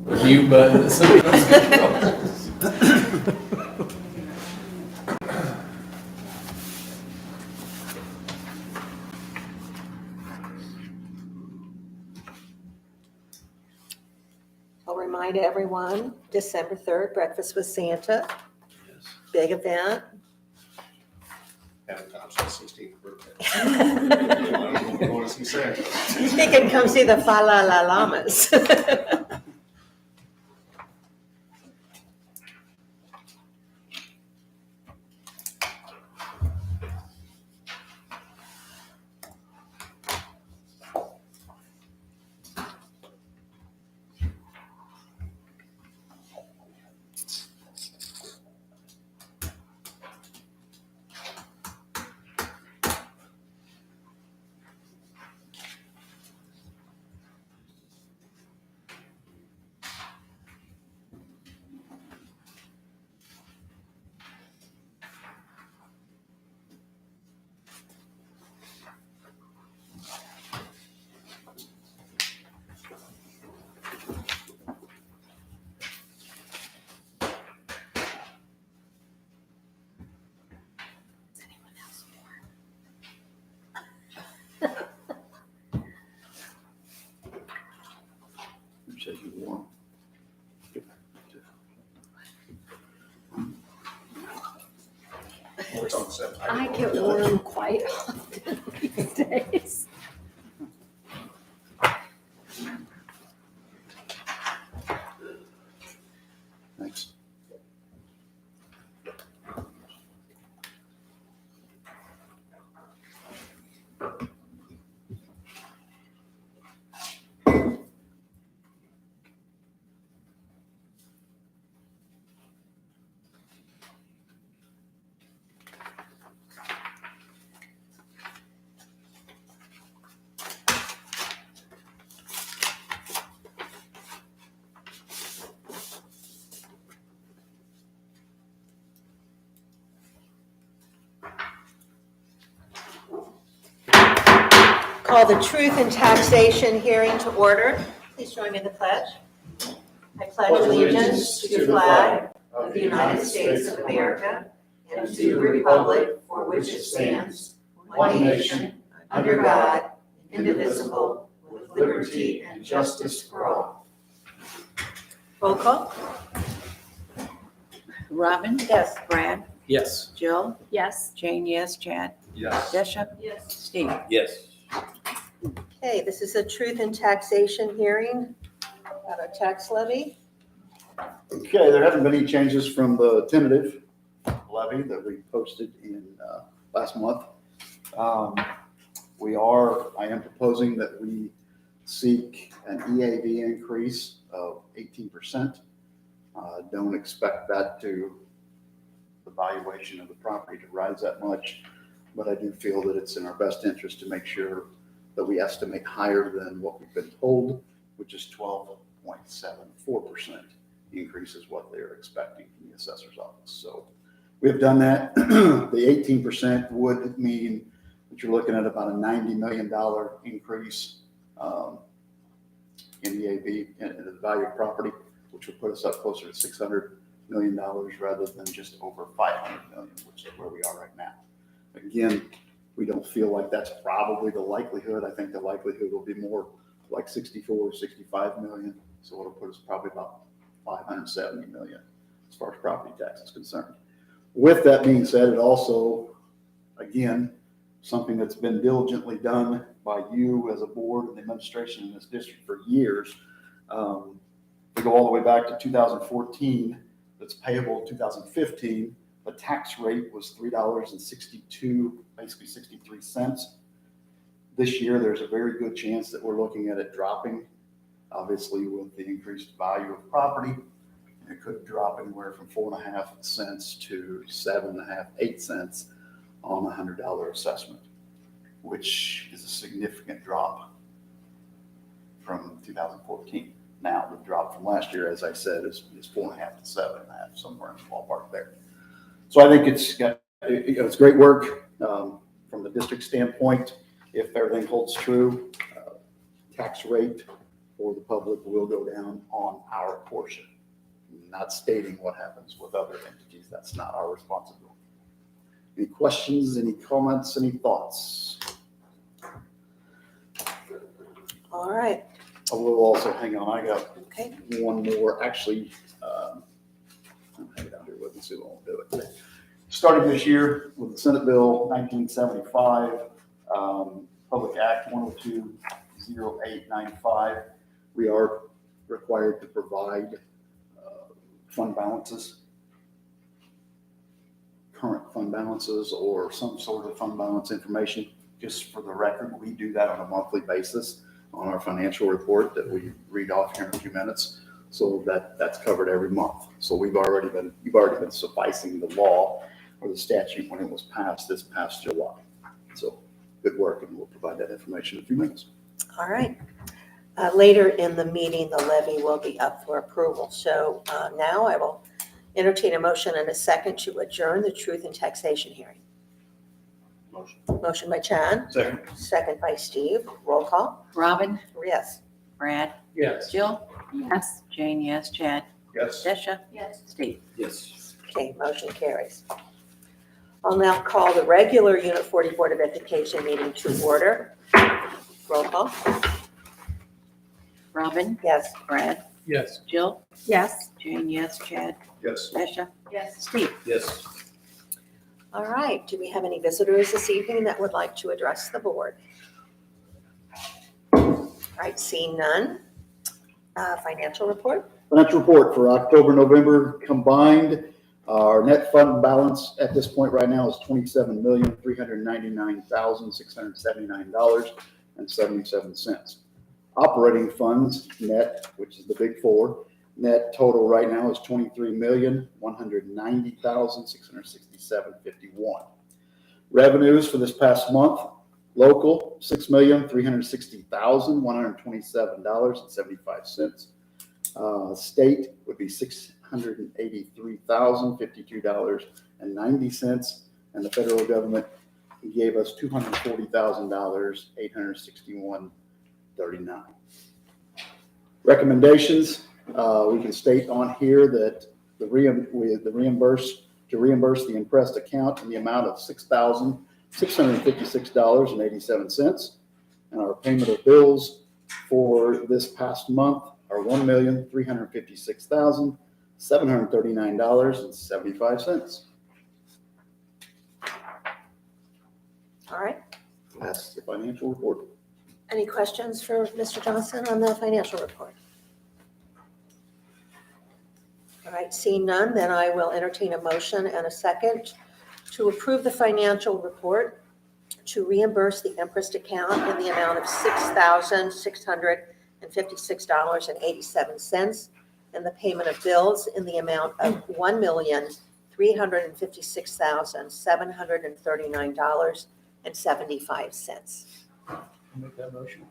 Mute button that sometimes controls. I'll remind everyone, December 3rd, Breakfast with Santa, Yes. big event. Have Tom's 16th birthday. I don't know what he said. He can come see the Fa La La Llamas. Says you warm. It's on 7. I get warm quite often these days. Thanks. Call the Truth in Taxation hearing to order. Please join me in the pledge. I pledge allegiance to the flag of the United States of America and to the republic for which it stands, one nation, under God, indivisible, with liberty and justice for all. Roll call? Robin? Yes. Brad? Yes. Jill? Yes. Jane, yes. Chad? Yes. Bishop? Yes. Steve? Yes. Okay, this is a Truth in Taxation hearing about our tax levy. Okay, there haven't been any changes from the tentative levy that we posted in last month. I am proposing that we seek an EAV increase of 18%. Don't expect that the valuation of the property to rise that much, but I do feel that it's in our best interest to make sure that we estimate higher than what we've been told, which is 12.74% increase is what they're expecting from the assessor's office. So we have done that. The 18% would mean that you're looking at about a $90 million increase in the AB, in the value of property, which would put us up closer to $600 million rather than just over $500 million, which is where we are right now. Again, we don't feel like that's probably the likelihood. I think the likelihood will be more like 64, 65 million. So it'll put us probably about 570 million as far as property tax is concerned. With that being said, it also, again, something that's been diligently done by you as a board and the administration in this district for years. We go all the way back to 2014, that's payable in 2015. The tax rate was $3.62, basically 63 cents. This year, there's a very good chance that we're looking at it dropping, obviously with the increased value of property. It could drop anywhere from 4.5 cents to 7.5, 8 cents on a $100 assessment, which is a significant drop from 2014. Now, the drop from last year, as I said, is 4.5 to 7.5, somewhere in the ballpark there. So I think it's great work from the district standpoint. If everything holds true, tax rate for the public will go down on our portion. Not stating what happens with other entities. That's not our responsibility. Any questions, any comments, any thoughts? All right, I will also, hang on, I got okay. one more, actually, I'll hang it out here with me, so we won't do it. Starting this year with the Senate Bill 1975, Public Act 1020895, we are required to provide fund balances, current fund balances, or some sort of fund balance information. Just for the record, we do that on a monthly basis on our financial report that we read off here in a few minutes. So that's covered every month. So you've already been sufficing the law or the statute when it was passed this past July. So good work, and we'll provide that information in a few minutes. All right. Later in the meeting, the levy will be up for approval. So now I will entertain a motion and a second to adjourn the Truth and Taxation hearing. Motion. Motion by Chad, Second. second by Steve. Roll call. Robin, Yes. Brad, Yes. Jill, Yes. Jane, yes, Chad, Yes. Desha, Yes. Steve. Yes. Okay, motion carries. I'll now call the regular Unit 40 Board of Education meeting to order. Roll call. Robin, Yes. Brad, Yes. Jill, Yes. Jane, yes, Chad, Yes. Desha, Yes. Steve. Yes. All right, do we have any visitors this evening that would like to address the board? All right, seeing none. Financial report? Financial report for October, November combined. Our net fund balance at this point right now is $27,399,679.77. Operating funds net, which is the big four, net total right now is $23,190,667.51. Revenues for this past month, local, $6,360,127.75. State would be $683,052.90, and the federal government gave us $240,861.39. Recommendations, we can state on here that to reimburse the impressed account in the amount of $6,656.87, and our payment of bills for this past month are $1,356,739.75. All right. That's the financial report. Any questions for Mr. Johnson on the financial report? All right, seeing none, then I will entertain a motion and a second to approve the financial report to reimburse the Empress account in the amount of $6,656.87 and the payment of bills in the amount of $1,356,739.75. Make that motion.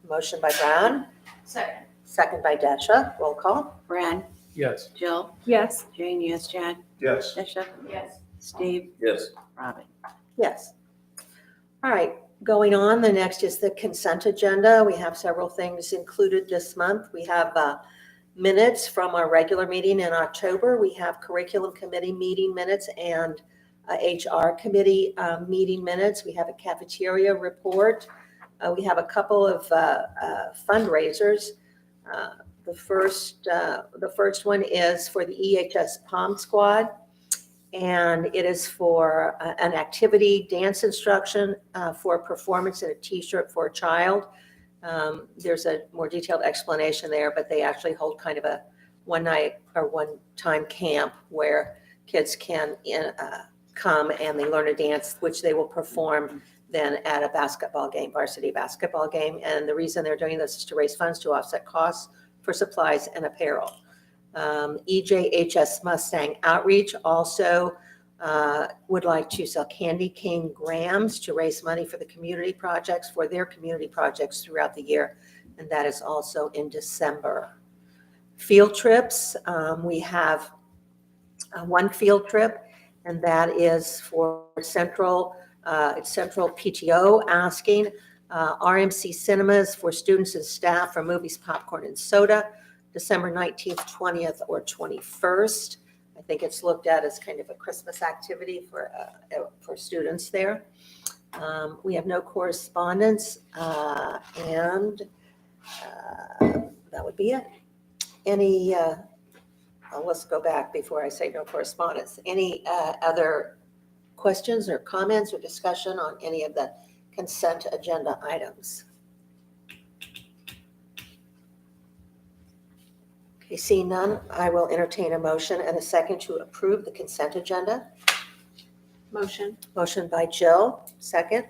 Motion by Brown, Second. second by Desha. Roll call. Brad, Yes. Jill, Yes. Jane, yes, Chad, Yes. Desha. Yes. Steve, Yes. Robin. Yes. All right, going on, the next is the consent agenda. We have several things included this month. We have minutes from our regular meeting in October. We have curriculum committee meeting minutes and HR committee meeting minutes. We have a cafeteria report. We have a couple of fundraisers. The first one is for the EHS Palm Squad, and it is for an activity dance instruction for a performance in a T-shirt for a child. There's a more detailed explanation there, but they actually hold kind of a one-night or one-time camp where kids can come and they learn a dance, which they will perform then at a basketball game, varsity basketball game. And the reason they're doing this is to raise funds to offset costs for supplies and apparel. EJHS Mustang Outreach also would like to sell candy cane grams to raise money for the community projects, for their community projects throughout the year. And that is also in December. Field trips, we have one field trip, and that is for Central PTO asking RMC Cinemas for students and staff for movies, popcorn, and soda, December 19th, 20th, or 21st. I think it's looked at as kind of a Christmas activity for students there. We have no correspondence, and that would be it. Any, let's go back before I say no correspondence. Any other questions or comments or discussion on any of the consent agenda items? Okay, seeing none, I will entertain a motion and a second to approve the consent agenda. Motion. Motion by Jill, second.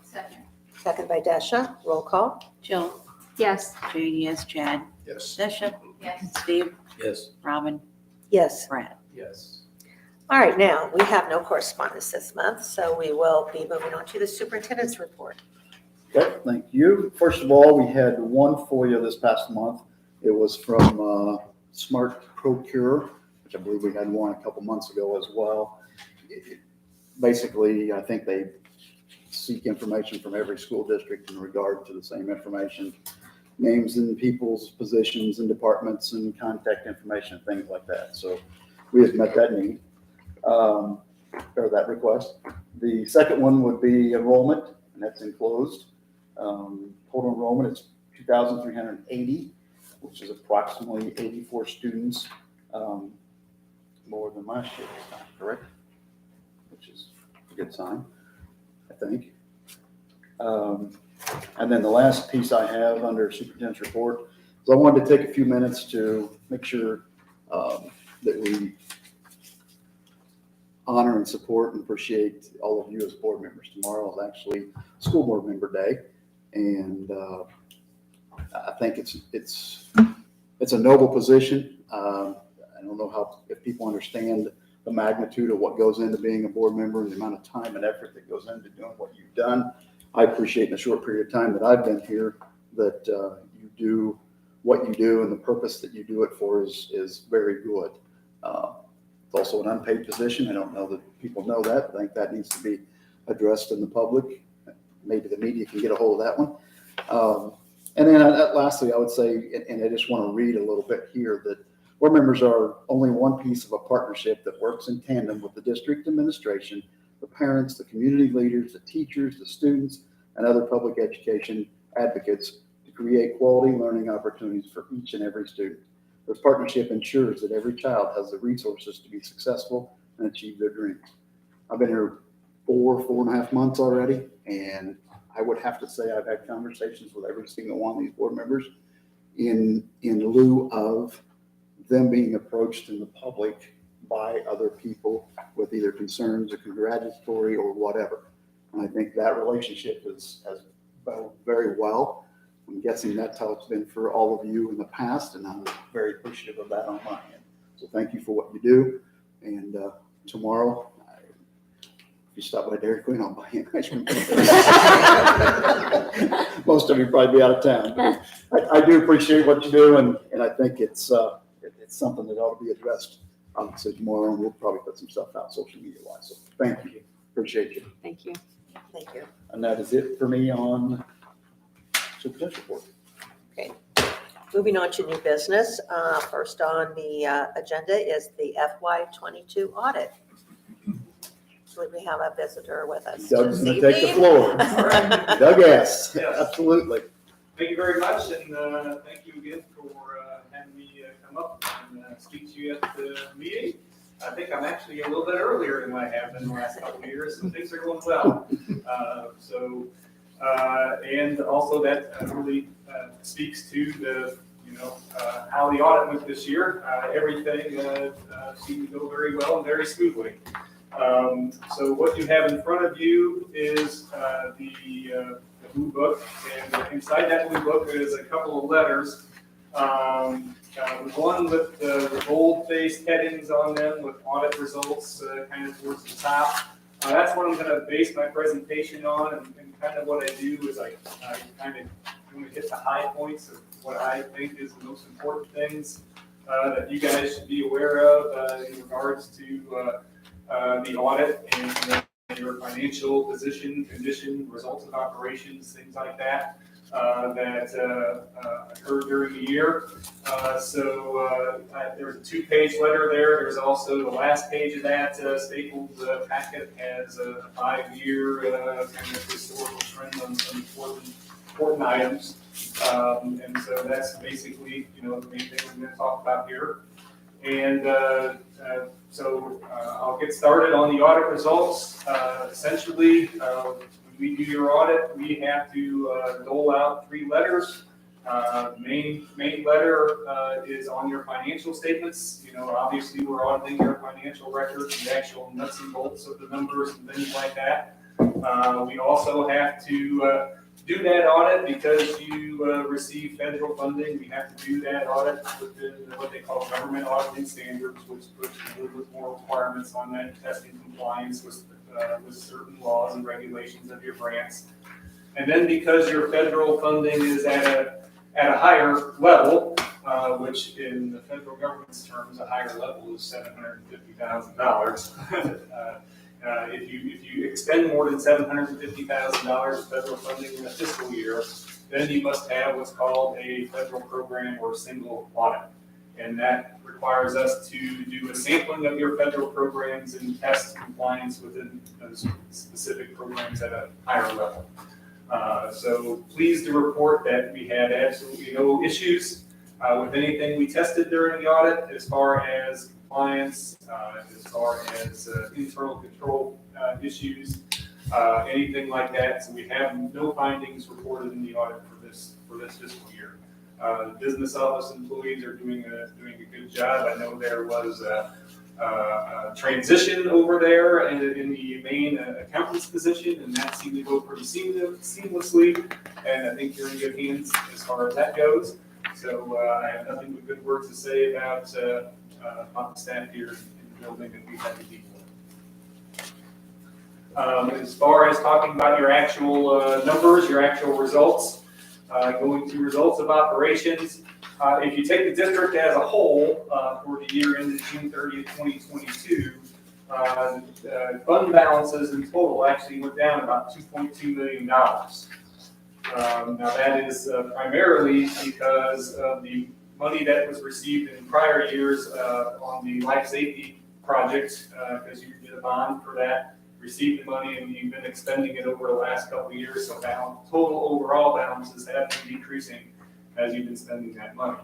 Second. Second by Desha. Roll call. Jill. Yes. Jane, yes. Chad. Yes. Desha. Yes. Steve. Yes. Robin. Yes. Brad. Yes. All right, now, we have no correspondence this month, so we will be moving on to the superintendent's report. Okay, thank you. First of all, we had one FOIA this past month. It was from Smart Procure, which I believe we had one a couple months ago as well. Basically, I think they seek information from every school district in regard to the same information, names and people's positions and departments and contact information, things like that. So we have met that need, or that request. The second one would be enrollment, and that's enclosed. Total enrollment is 2,380, which is approximately 84 students, more than last year this time, correct? Which is a good sign, I think. And then the last piece I have under superintendent's report is I wanted to take a few minutes to make sure that we honor and support and appreciate all of you as board members. Tomorrow is actually school board member day, and I think it's a noble position. I don't know if people understand the magnitude of what goes into being a board member and the amount of time and effort that goes into doing what you've done. I appreciate in the short period of time that I've been here that you do what you do, and the purpose that you do it for is very good. It's also an unpaid position. I don't know that people know that. I think that needs to be addressed in the public. Maybe the media can get a hold of that one. And then lastly, I would say, and I just want to read a little bit here, that board members are only one piece of a partnership that works in tandem with the district administration, the parents, the community leaders, the teachers, the students, and other public education advocates to create quality learning opportunities for each and every student. This partnership ensures that every child has the resources to be successful and achieve their dreams. I've been here 4.5 months already, and I would have to say I've had conversations with every single one of these board members in lieu of them being approached in the public by other people with either concerns or congratulatory or whatever. And I think that relationship has gone very well. I'm guessing that's how it's been for all of you in the past, and I'm very appreciative of that on my end. So thank you for what you do. And tomorrow, if you stop by Dairy Queen, I'll buy you an ice cream. Most of you probably be out of town. But I do appreciate what you do, and I think it's something that ought to be addressed, obviously, tomorrow, and we'll probably put some stuff out social media-wise. So thank you. Appreciate you. Thank you. Thank you. And that is it for me on superintendent's report. Moving on to new business. First on the agenda is the FY22 audit. So we have a visitor with us. Doug's this going to take the evening. floor. Doug S. Yes. Absolutely. Thank you very much, and thank you again for having me come up and speak to you at the meeting. I think I'm actually a little bit earlier than I have been the last couple of years, so things are going well. And also that really speaks to the, how the audit went this year. Everything seemed to go very well and very smoothly. So what you have in front of you is the blue book, and inside that blue book is a couple of letters. One with the bold-faced headings on them with audit results kind of towards the top. That's what I'm going to base my presentation on, and kind of what I do is I kind of going to hit the high points of what I think is the most important things that you guys should be aware of in regards to the audit, and your financial position, condition, results of operations, things like that, that occurred during the year. There's a 2-page letter there. There's also the last page of that stapled packet has a 5-year kind of historical trend on some important items. And so that's basically, the main thing we're going to talk about here. And I'll get started on the audit results. Essentially, when we do your audit, we have to dole out 3 letters. Main letter is on your financial statements. Obviously we're auditing your financial records, the actual nuts and bolts of the numbers and things like that. We also have to do that audit because you receive federal funding. We have to do that audit within what they call government auditing standards, which puts a little bit more requirements on that testing compliance with certain laws and regulations of your grants. And then because your federal funding is at a higher level, which in the federal government's terms, a higher level is $750,000. If you expend more than $750,000 of federal funding in a fiscal year, then you must have what's called a federal program or single audit. And that requires us to do a sampling of your federal programs and test compliance within those specific programs at a higher level. So pleased to report that we had absolutely no issues with anything we tested during the audit as far as compliance, as far as internal control issues, anything like that. So we have no findings reported in the audit for this fiscal year. The business office employees are doing a good job. I know there was a transition over there in the main accountant's position, and that seemed to go pretty seamlessly. And I think you're in good hands as far as that goes. So I have nothing but good words to say about the staff here in the building that we've had to deal with. As far as talking about your actual numbers, your actual results, going to results of operations. If you take the district as a whole for the year ended June 30th, 2022, fund balances in total actually went down about $2.2 million. Now that is primarily because of the money that was received in prior years on the life safety project, because you did a bond for that, received the money, and you've been expending it over the last couple of years. So total overall balances have been decreasing as you've been spending that money.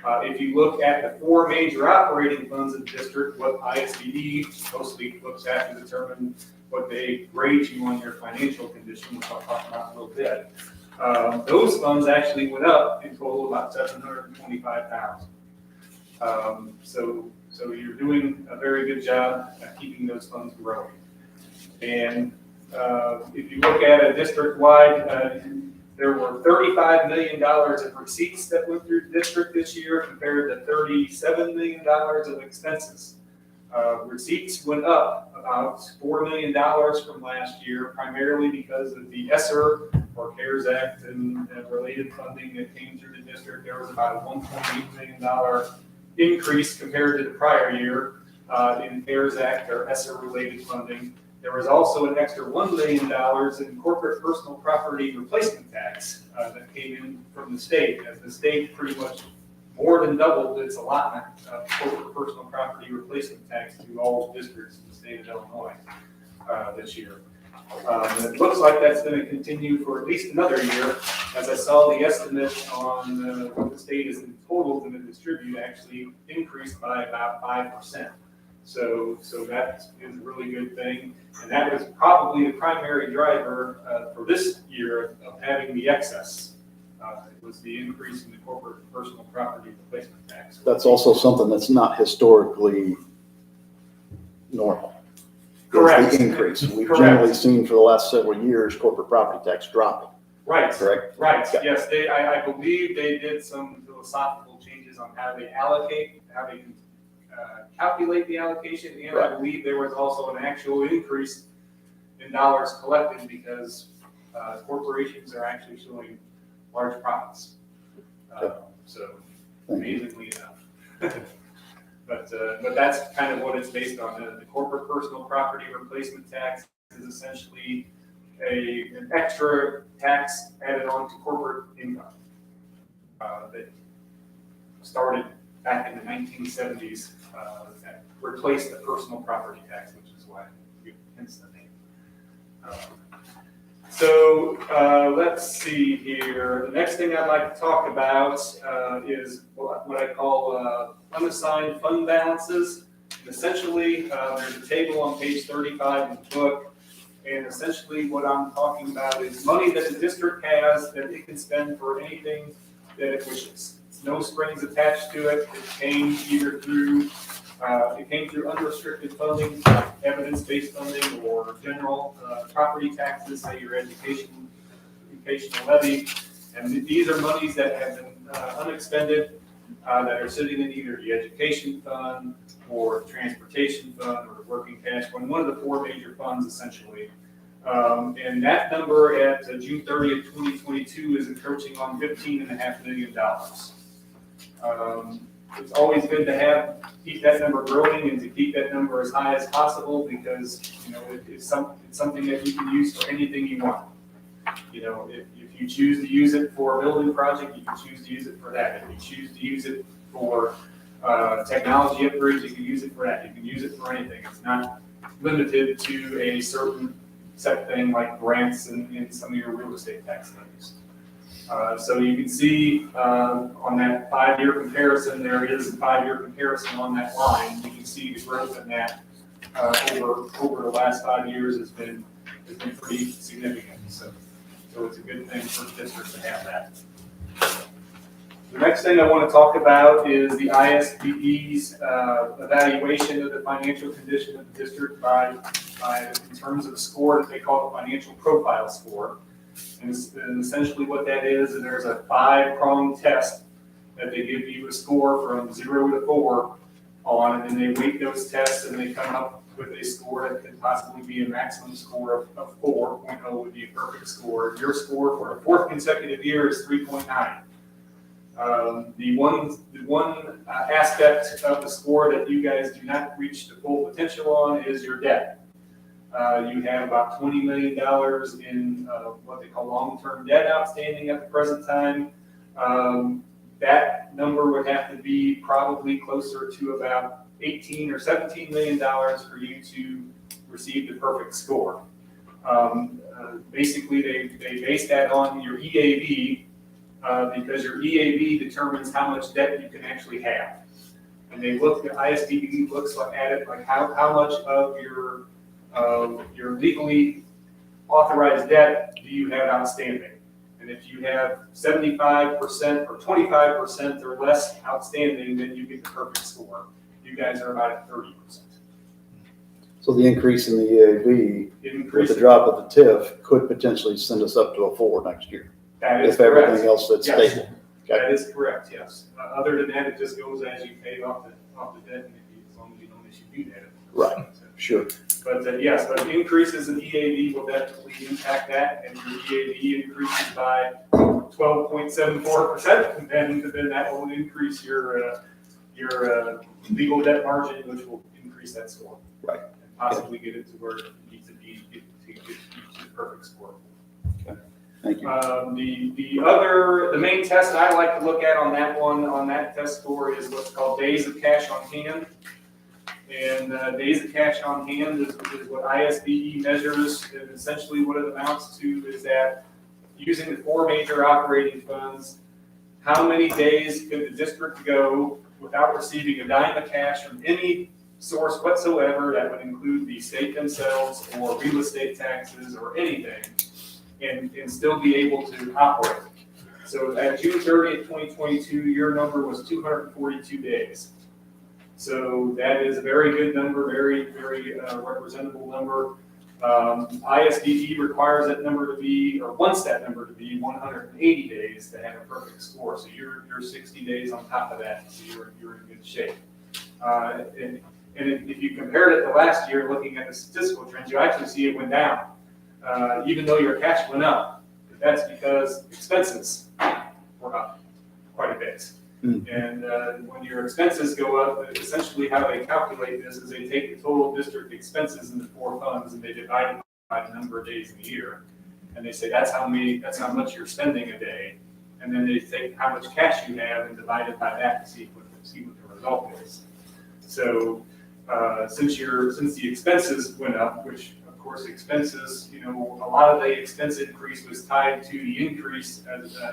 If you look at the 4 major operating funds of the district, what ISBD mostly looks at to determine what they grade you on your financial condition, which I'll talk about in a little bit. Those funds actually went up in total about $725,000. So you're doing a very good job at keeping those funds growing. And if you look at a district-wide, there were $35 million of receipts that went through the district this year compared to $37 million of expenses. Receipts went up about $4 million from last year, primarily because of the ESSER or CARES Act and related funding that came through the district. There was about a $1.8 million increase compared to the prior year in CARES Act or ESSER-related funding. There was also an extra $1 million in corporate personal property replacement tax that came in from the state, as the state pretty much more than doubled its allotment of corporate personal property replacement tax to all districts in the state of Illinois this year. It looks like that's going to continue for at least another year, as I saw the estimate on what the state is in total going to distribute actually increased by about 5%. So that is a really good thing. And that was probably the primary driver for this year of having the excess. It was the increase in the corporate personal property replacement tax. That's also something that's not historically normal. Correct. The increase. We've Correct. generally seen for the last several years corporate property tax dropping. Right. Correct? Right. Yeah. Yes. I believe they did some philosophical changes on how they allocate, how they calculate the allocation, and Right. I believe there was also an actual increase in dollars collected because corporations are actually showing large profits. So amazingly enough. But that's kind of what it's based on. The corporate personal property replacement tax is essentially an extra tax added on to corporate income that started back in the 1970s that replaced the personal property tax, which is why it hence the name. Let's see here. The next thing I'd like to talk about is what I call unassigned fund balances. And essentially, there's a table on page 35 in the book. And essentially what I'm talking about is money that the district has that it can spend for anything that it wishes. No strings attached to it. It came either through unrestricted funding, evidence-based funding, or general property taxes, say your educational levy. And these are monies that have been unexpended, that are sitting in either the education fund or transportation fund or working cash fund, one of the four major funds essentially. And that number at June 30th, 2022 is encroaching on $15.5 million. It's always good to keep that number growing and to keep that number as high as possible because, it's something that you can use for anything you want. If you choose to use it for a building project, you can choose to use it for that. If you choose to use it for technology upgrades, you can use it for that. You can use it for anything. It's not limited to a certain set thing like grants and some of your real estate tax levies. So you can see on that 5-year comparison, there is a 5-year comparison on that line. You can see the growth in that over the last 5 years has been pretty significant. So it's a good thing for the district to have that. The next thing I want to talk about is the ISBE's evaluation of the financial condition of the district in terms of a score that they call the financial profile score. And essentially what that is there's a 5-pronged test that they give you a score from 0 to 4 on, and then they weight those tests and they come up with a score that could possibly be a maximum score of 4.0 would be a perfect score. Your score for the 4th consecutive year is 3.9. The one aspect of the score that you guys do not reach the full potential on is your debt. You have about $20 million in what they call long-term debt outstanding at the present time. That number would have to be probably closer to about $18 or $17 million for you to receive the perfect score. Basically, they base that on your EAV because your EAV determines how much debt you can actually have. And they look at ISBE looks at it like how much of your legally authorized debt do you have outstanding? And if you have 75% or 25% or less outstanding, then you get the perfect score. You guys are about at 30%. So the increase in the EAV with the drop of the TIF could potentially send us up to a 4 next year. That is if correct. Everything else that's Yes. stable. That is correct, yes. Other than that, it just goes as you pay off the debt, and as long as you don't issue new debt. Right. Sure. But yes, but increases in EAV will definitely impact that, and your EAV increases by 12.74%, and then that will increase your legal debt margin, which will increase that score. Right. And possibly get it to where it needs to be to get the perfect score. Thank you. The main test I like to look at on that test score is what's called days of cash on hand. And days of cash on hand is what ISBE measures. And essentially what it amounts to is that using the 4 major operating funds, how many days could the district go without receiving a dime of cash from any source whatsoever, that would include the state themselves or real estate taxes or anything, and still be able to operate. So at June 30th, 2022, your number was 242 days. So that is a very good number, very, very representable number. ISBE requires that number to be, or wants that number to be 180 days to have a perfect score. So you're 60 days on top of that, so you're in good shape. And if you compared it to last year, looking at the statistical trends, you actually see it went down, even though your cash went up. But that's because expenses were up quite a bit. And when your expenses go up, essentially how they calculate this is they take the total district expenses in the 4 funds and they divide it by the number of days in a year. And they say, that's how much you're spending a day. And then they take how much cash you have and divide it by that to see what the result is. So, since the expenses went up, which of course expenses, a lot of the expense increase was tied to the increase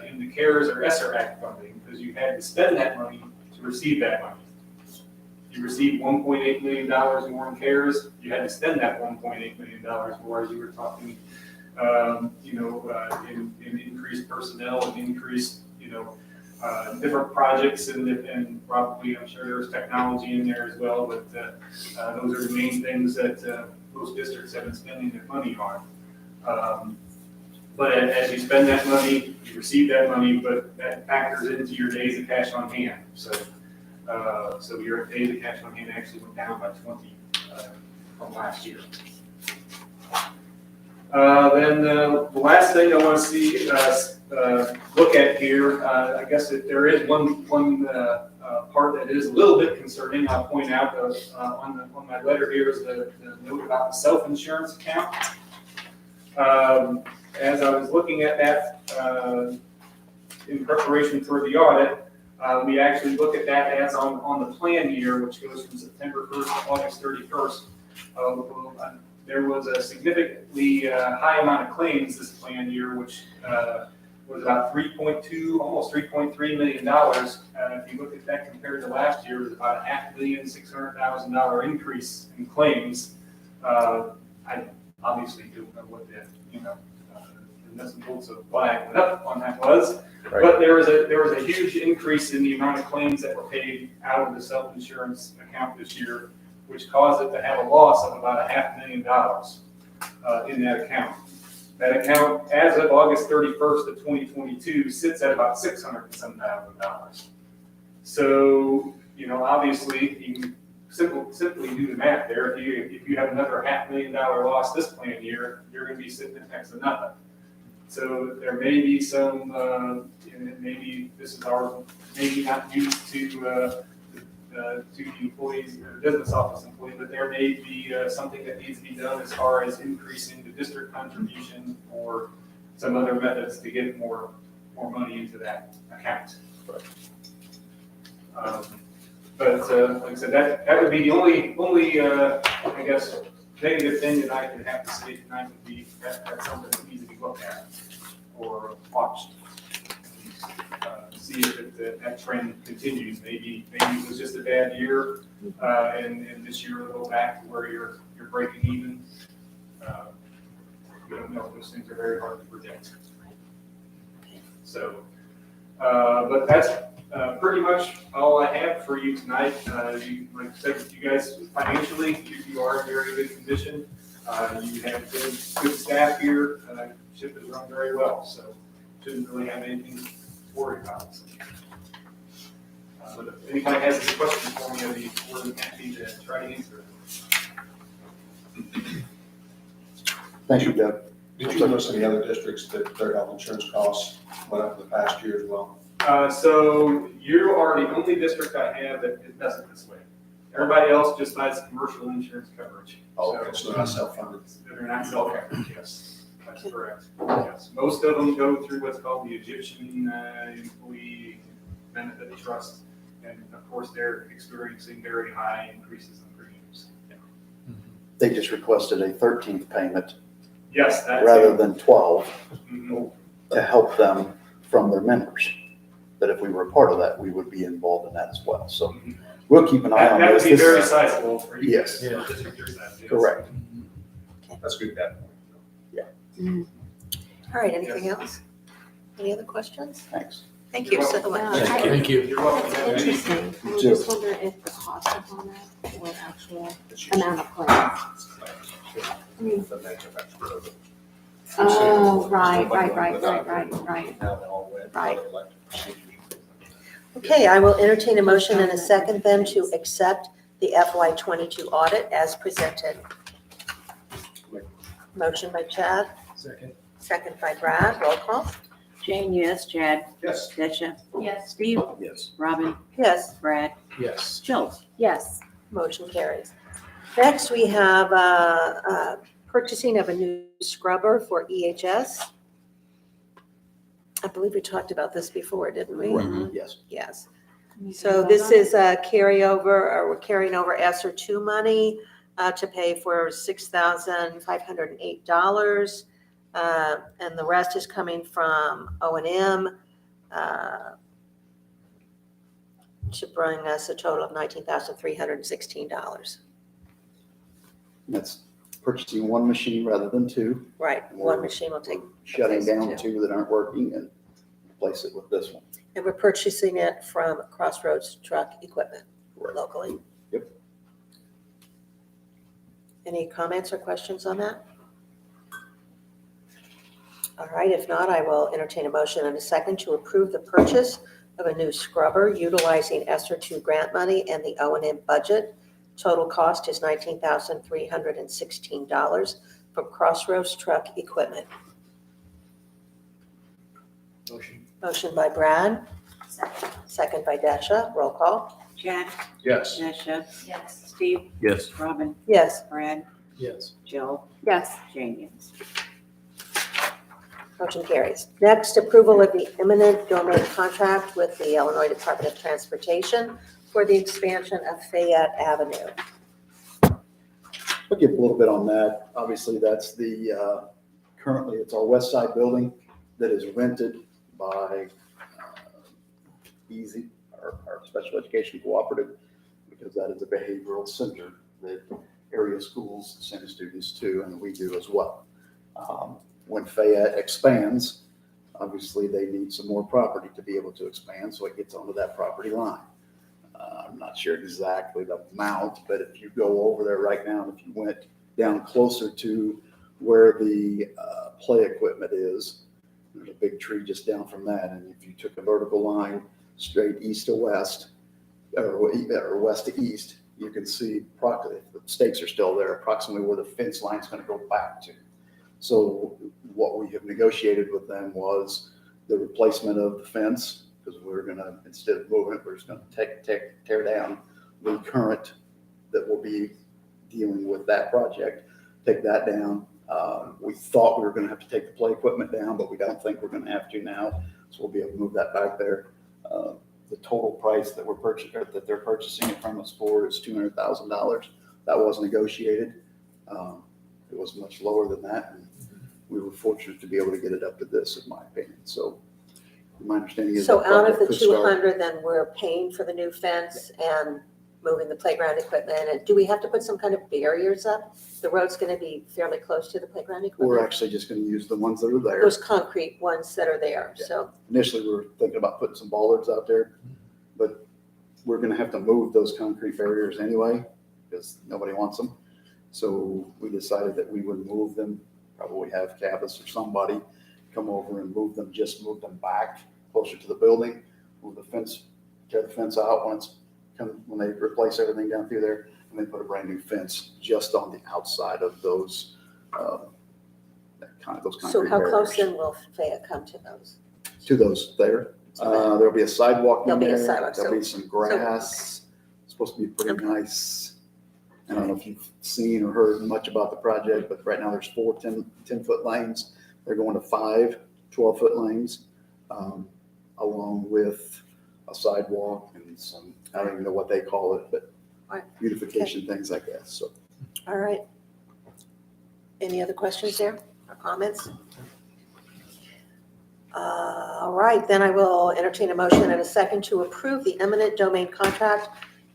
in the CARES or ESSER Act funding, because you had to spend that money to receive that money. You received $1.8 million more in CARES, you had to spend that $1.8 million more, as you were talking, in increased personnel and increased, different projects and probably, I'm sure there's technology in there as well, but those are the main things that most districts have been spending their money on. But as you spend that money, you receive that money, but that factors into your days of cash on hand. So your days of cash on hand actually went down by 20 from last year. Then the last thing I want to see look at here, I guess that there is one part that is a little bit concerning. I'll point out on my letter here is the note about the self-insurance account. As I was looking at that in preparation for the audit, we actually look at that as on the plan year, which goes from September 1st to August 31st. There was a significantly high amount of claims this plan year, which was about almost $3.3 million. If you look at that compared to last year, it was about a $5,600,000 increase in claims. I obviously don't know what the nuts and bolts of why I went up on that was, Right. but there was a huge increase in the amount of claims that were paid out of the self-insurance account this year, which caused it to have a loss of about $500,000 in that account. That account, as of August 31st of 2022, sits at about $600,000. So, obviously, you can simply do the math there. If you have another $500,000 loss this plan year, you're going to be sitting at next to nothing. So there may be some, and maybe this is maybe not used to the employees, business office employees, but there may be something that needs to be done as far as increasing the district contribution or some other methods to get more money into that account. But like I said, that would be the only I guess negative thing that I could have to say tonight would be that's something that needs to be looked at or watched. See if that trend continues. Maybe it was just a bad year, and this year we'll go back to where you're breaking even. We don't know. Those things are very hard to predict. So, but that's pretty much all I have for you tonight. Like I said, you guys financially, you are in very good condition. You have good staff here. Ship is run very well, so shouldn't really have anything to worry about. But if anybody has any questions for me, I'd be more than happy to try to answer it. Thank you, Doug. Did you notice any other districts that their health insurance costs went up in the past year as well? So you are the only district I have that it does it this way. Everybody else just buys commercial insurance coverage. Oh, okay, so they're not self-funded. They're not self-covered, yes, that's correct. Yes, most of them go through what's called the Egyptian Employee Benefit Trust, and of course, they're experiencing very high increases in premiums. Yeah. They just requested a 13th payment Yes, that's rather than 12 Mhm. to help them from their members. That if we were a part of that, we would be involved in that as well. So we'll keep an eye on That would this. be very sizable for you. Yes. For district your size, yes. Correct. That's good, that. All right, anything else? Any other questions? Thanks. Thank you so much. Thank you. You're welcome. That's interesting. I was just wondering if the cost is on that or actual amount of claims. I mean, oh, right. Okay, I will entertain a motion and a second then to accept the FY22 audit as presented. Motion by Chad, Second. second by Brad, roll call. Jane, yes. Chad? Yes. Betcha? yes. Steve? Yes. Robin? Yes, Brad? Yes. Jill? Yes. motion carries. Next, we have purchasing of a new scrubber for EHS. I believe we talked about this before, didn't we? Right, yes. Yes. You So can this vote on is a carryover, or we're carrying over ESSER two money to pay for $6,508. And the rest is coming from O&M to bring us a total of $19,316. That's purchasing one machine rather than two. Right, one machine will take, Shutting down place two that aren't working and replace it with this one. and we're purchasing it from Crossroads Truck Equipment Correct. locally. Yep. Any comments or questions on that? All right, if not, I will entertain a motion and a second to approve the purchase of a new scrubber utilizing ESSER two grant money and the O&M budget. Total cost is $19,316 from Crossroads Truck Equipment. Motion. Motion by Brad, second by Dasha, roll call. Chad, Yes. Tricia, Yes. Steve, Yes. Robin, Yes, Brad, Yes. Jill, Yes. Jane, yes. motion carries. Next, approval of the eminent domain contract with the Illinois Department of Transportation for the expansion of Fayette Avenue. I'll give a little bit on that. Obviously, that's the, currently it's our west side building that is rented by EASY, our special education cooperative, because that is a behavioral center that area schools send students to, and we do as well. When Fayette expands, obviously they need some more property to be able to expand, so it gets onto that property line. I'm not sure exactly the amount, but if you go over there right now, and if you went down closer to where the play equipment is, there's a big tree just down from that, and if you took a vertical line straight east to west, or west to east, you can see the stakes are still there, approximately where the fence line's gonna go back to. So what we have negotiated with them was the replacement of the fence, because we're gonna, instead of moving it, we're just gonna tear down the current that will be dealing with that project, take that down. We thought we were gonna have to take the play equipment down, but we don't think we're gonna have to now, so we'll be able to move that back there. The total price that that they're purchasing it from us for is $200,000. That was negotiated. It was much lower than that, and we were fortunate to be able to get it up to this, in my opinion. So my understanding is. So that out of the project could start. 200, then we're paying for the new fence and moving the playground equipment. And do we have to put some kind of barriers up? The road's going to be fairly close to the playground We're equipment. actually just gonna use the ones that are there. Those concrete ones that are there, so, Initially, we were thinking about putting some bollards out there, but we're gonna have to move those concrete barriers anyway, because nobody wants them. So we decided that we would move them, probably have Cabas or somebody come over and move them back closer to the building, move the fence, tear the fence out when they replace everything down through there, and they put a brand new fence just on the outside of those, those concrete so how close barriers. then will Fayette come to those? To those there. There'll be a sidewalk in There'll be a there. sidewalk, There'll so- be some grass. It's supposed to be pretty Okay. nice. I don't know if you've seen or heard much about the project, but right now there's 4 10-foot lanes. They're going to 5 12-foot lanes, along with a sidewalk and some, I don't even know what they call it, but Right. beautification things, I guess. So All right. Any other questions there or comments? All right, then I will entertain a motion and a second to approve the eminent domain contract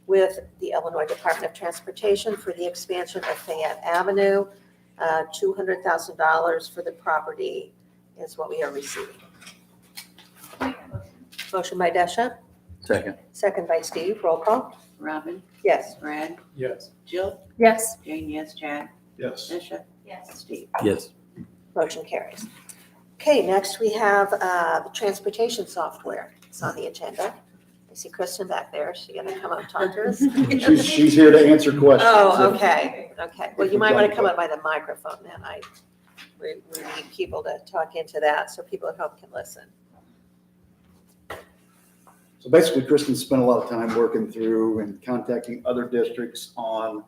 with the Illinois Department of Transportation for the expansion of Fayette Avenue. $200,000 for the property is what we are receiving. Motion by Desha, Second. second by Steve, roll call. Robin, Yes. Brad, Yes. Jill, Yes. Jane, yes, Chad, Yes. Tricia. Yes. Steve. Yes. Motion carries. Okay, next we have the transportation software. It's on the agenda. I see Kristen back there. Is she going to come up and talk to us? she's here to answer questions. Oh, okay, okay. Well, you might want to come up by the microphone then. We need people to talk into that so people at home can listen. So basically, Kristen spent a lot of time working through and contacting other districts on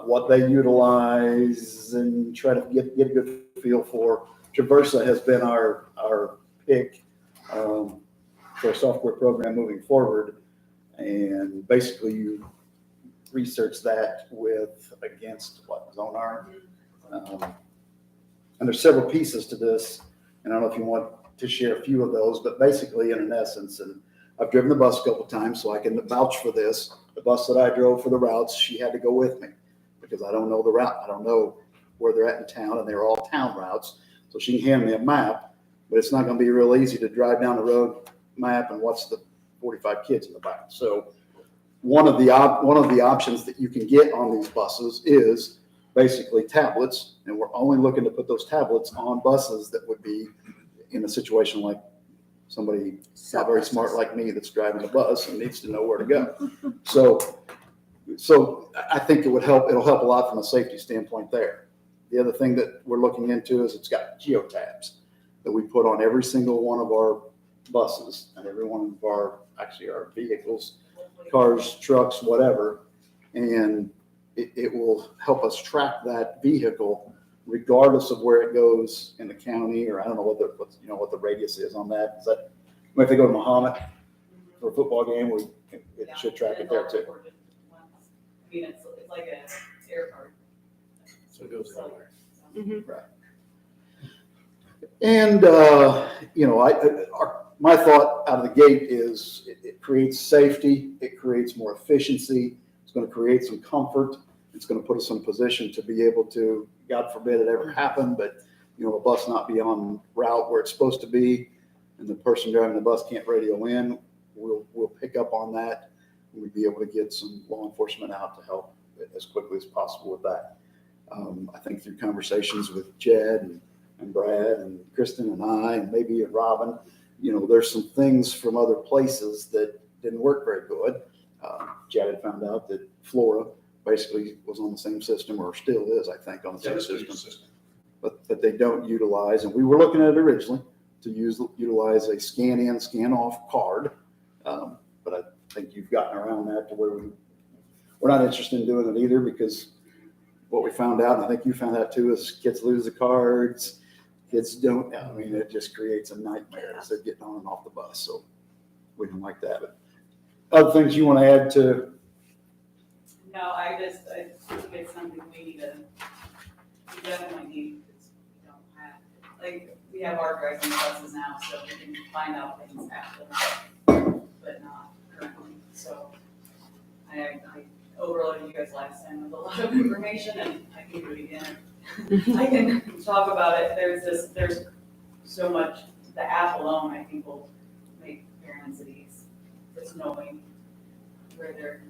what they utilize, and try to get a good feel for. Traversa has been our pick for a software program moving forward. And basically you research that against Zonar. And there's several pieces to this, and I don't know if you want to share a few of those, but basically in essence, and I've driven the bus a couple of times, so I can vouch for this. The bus that I drove for the routes, she had to go with me because I don't know the route. I don't know where they're at in town, and they're all town routes. So she can hand me a map, but it's not going to be real easy to drive down the road map and watch the 45 kids in the back. So one of the options that you can get on these buses is basically tablets, and we're only looking to put those tablets on buses that would be in a situation like somebody not very smart like me that's driving a bus and needs to know where to go. So I think it would help. It'll help a lot from a safety standpoint there. The other thing that we're looking into is it's got geotabs that we put on every single one of our buses and every one of our vehicles, cars, trucks, whatever, and it will help us track that vehicle regardless of where it goes in the county, or I don't know what the radius is on that. Is that if they go to Muhammad for a football game, it should track it there too. I mean, it's like an air card. So it goes everywhere. And my thought out of the gate is it creates safety, it creates more efficiency, it's going to create some comfort, it's going to put us in a position to be able to, God forbid it ever happen, but a bus not be on route where it's supposed to be, and the person driving the bus can't radio in, we'll pick up on that, and we'll be able to get some law enforcement out to help as quickly as possible with that. I think through conversations with Jed and Brad and Kristen and I, and maybe even Robin, there's some things from other places that didn't work very good. Jed had found out that Flora basically was on the same system, or still is, I think, on the same system. But they don't utilize, and we were looking at it originally to utilize a scan in, scan off card. But I think you've gotten around that to where we're not interested in doing it either, because what we found out, and I think you found out too, is kids lose the cards. Kids don't, it just creates a nightmare as they're getting on and off the bus. So we don't like that. But other things you want to add to? No, I think it's something we definitely need, because we don't have, we have our driving buses now, so we can find out things after that, but not currently. So I overloaded you guys last time with a lot of information, and I can do it again. I can talk about it. There's so much, the app alone, I think, will make parents at ease, just knowing where they're,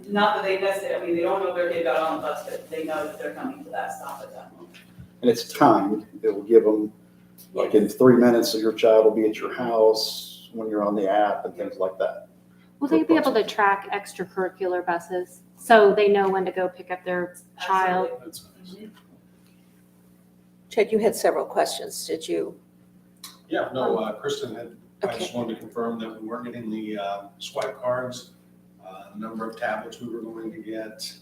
not that they necessarily, they don't know their kid got on the bus, but they know that they're coming to that stop at that moment. And it's timed. It will give them, in 3 minutes, your child will be at your house when you're on the app and things like that. Will they be able to track extracurricular buses so they know when to go pick up their child? That's nice. Chet, you had several questions, did you? Yeah, no, Kristen I Okay. just wanted to confirm that we weren't getting the swipe cards, number of tablets we were going to get,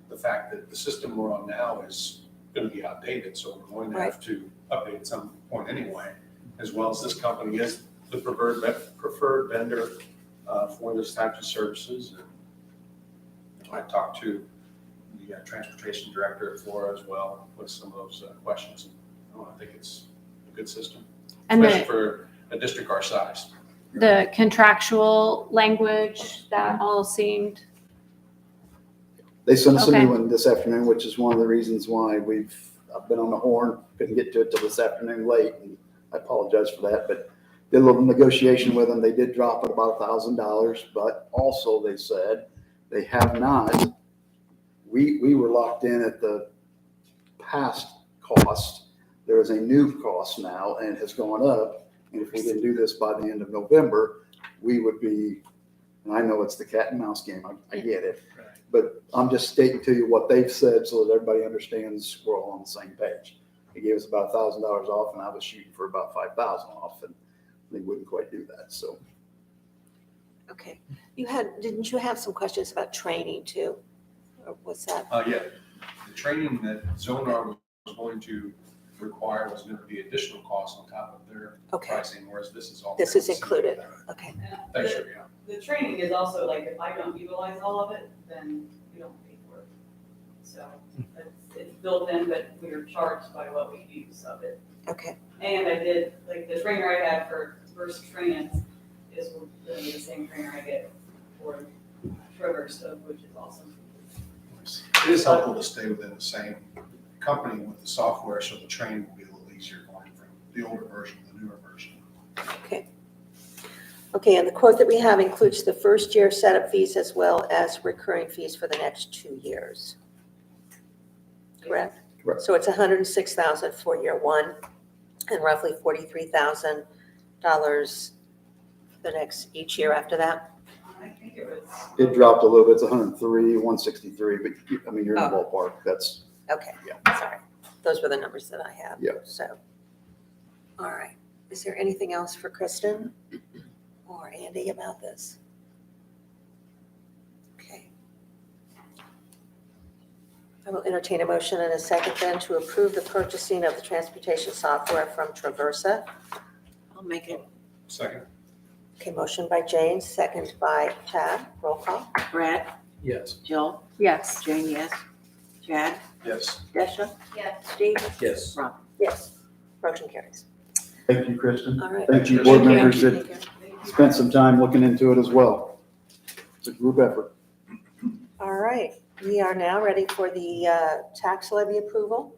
the fact that the system we're on now is going to be outdated, so we're going to have to update at some point anyway, as well as this company is the preferred vendor for this types of services. And I talked to the transportation director at Flora as well with some of those questions. I think it's a good system, And especially for a district our size. the contractual language, that all seemed, They sent us a Okay. new one this afternoon, which is one of the reasons why I've been on the horn, couldn't get to it till this afternoon late, and I apologize for that, but did a little negotiation with them. They did drop it about $1,000, but also they said they have not, we were locked in at the past cost. There is a new cost now, and it has gone up, and if we didn't do this by the end of November, we would be, and I know it's the cat and mouse game, I get it, but I'm just stating to you what they've said so that everybody understands we're all on the same page. They gave us about $1,000 off, and I was shooting for about $5,000 off, and they wouldn't quite do that. So Okay. Didn't you have some questions about training too? Or was that? Yeah, the training that Zonar was going to require was going to be additional costs on top of their Okay, pricing, whereas this is all. this is included. Okay, Thanks, sir, yeah. The training is also like, if I don't utilize all of it, then we don't pay for it. So it's built in, but we are charged by what we use of it. okay, And I did, like, the trainer I had for first trans is the same trainer I get for Traverse, which is awesome. It is helpful to stay within the same company with the software, so the training will be a little easier going from the older version to the newer version. okay. Okay, and the quote that we have includes the first year setup fees as well as recurring fees for the next 2 years. Correct? Correct. So it's $106,000 for year one and roughly $43,000 the next, each year after that? I think it was. It dropped a little bit, it's 103, 163, but I mean, you're in the Oh. ballpark, that's, Okay, Yeah. sorry. Those were the numbers that I have. Yeah. So, all right. Is there anything else for Kristen or Andy about this? Okay. I will entertain a motion in a second then to approve the purchasing of the transportation software from Traversa. I'll make it. Second? Okay, motion by Jane, second by Chad. Roll call. Brad, Yes. Jill, Yes. Jane, yes. Chad, Yes. Desha, Yes. Steve, Yes. Rob. Yes. Motion carries. thank you, Kristen. All right. Thank you, board Thank you. members that Thank you. spent some time looking into it as well. It's a group effort. All right, we are now ready for the tax levy approval.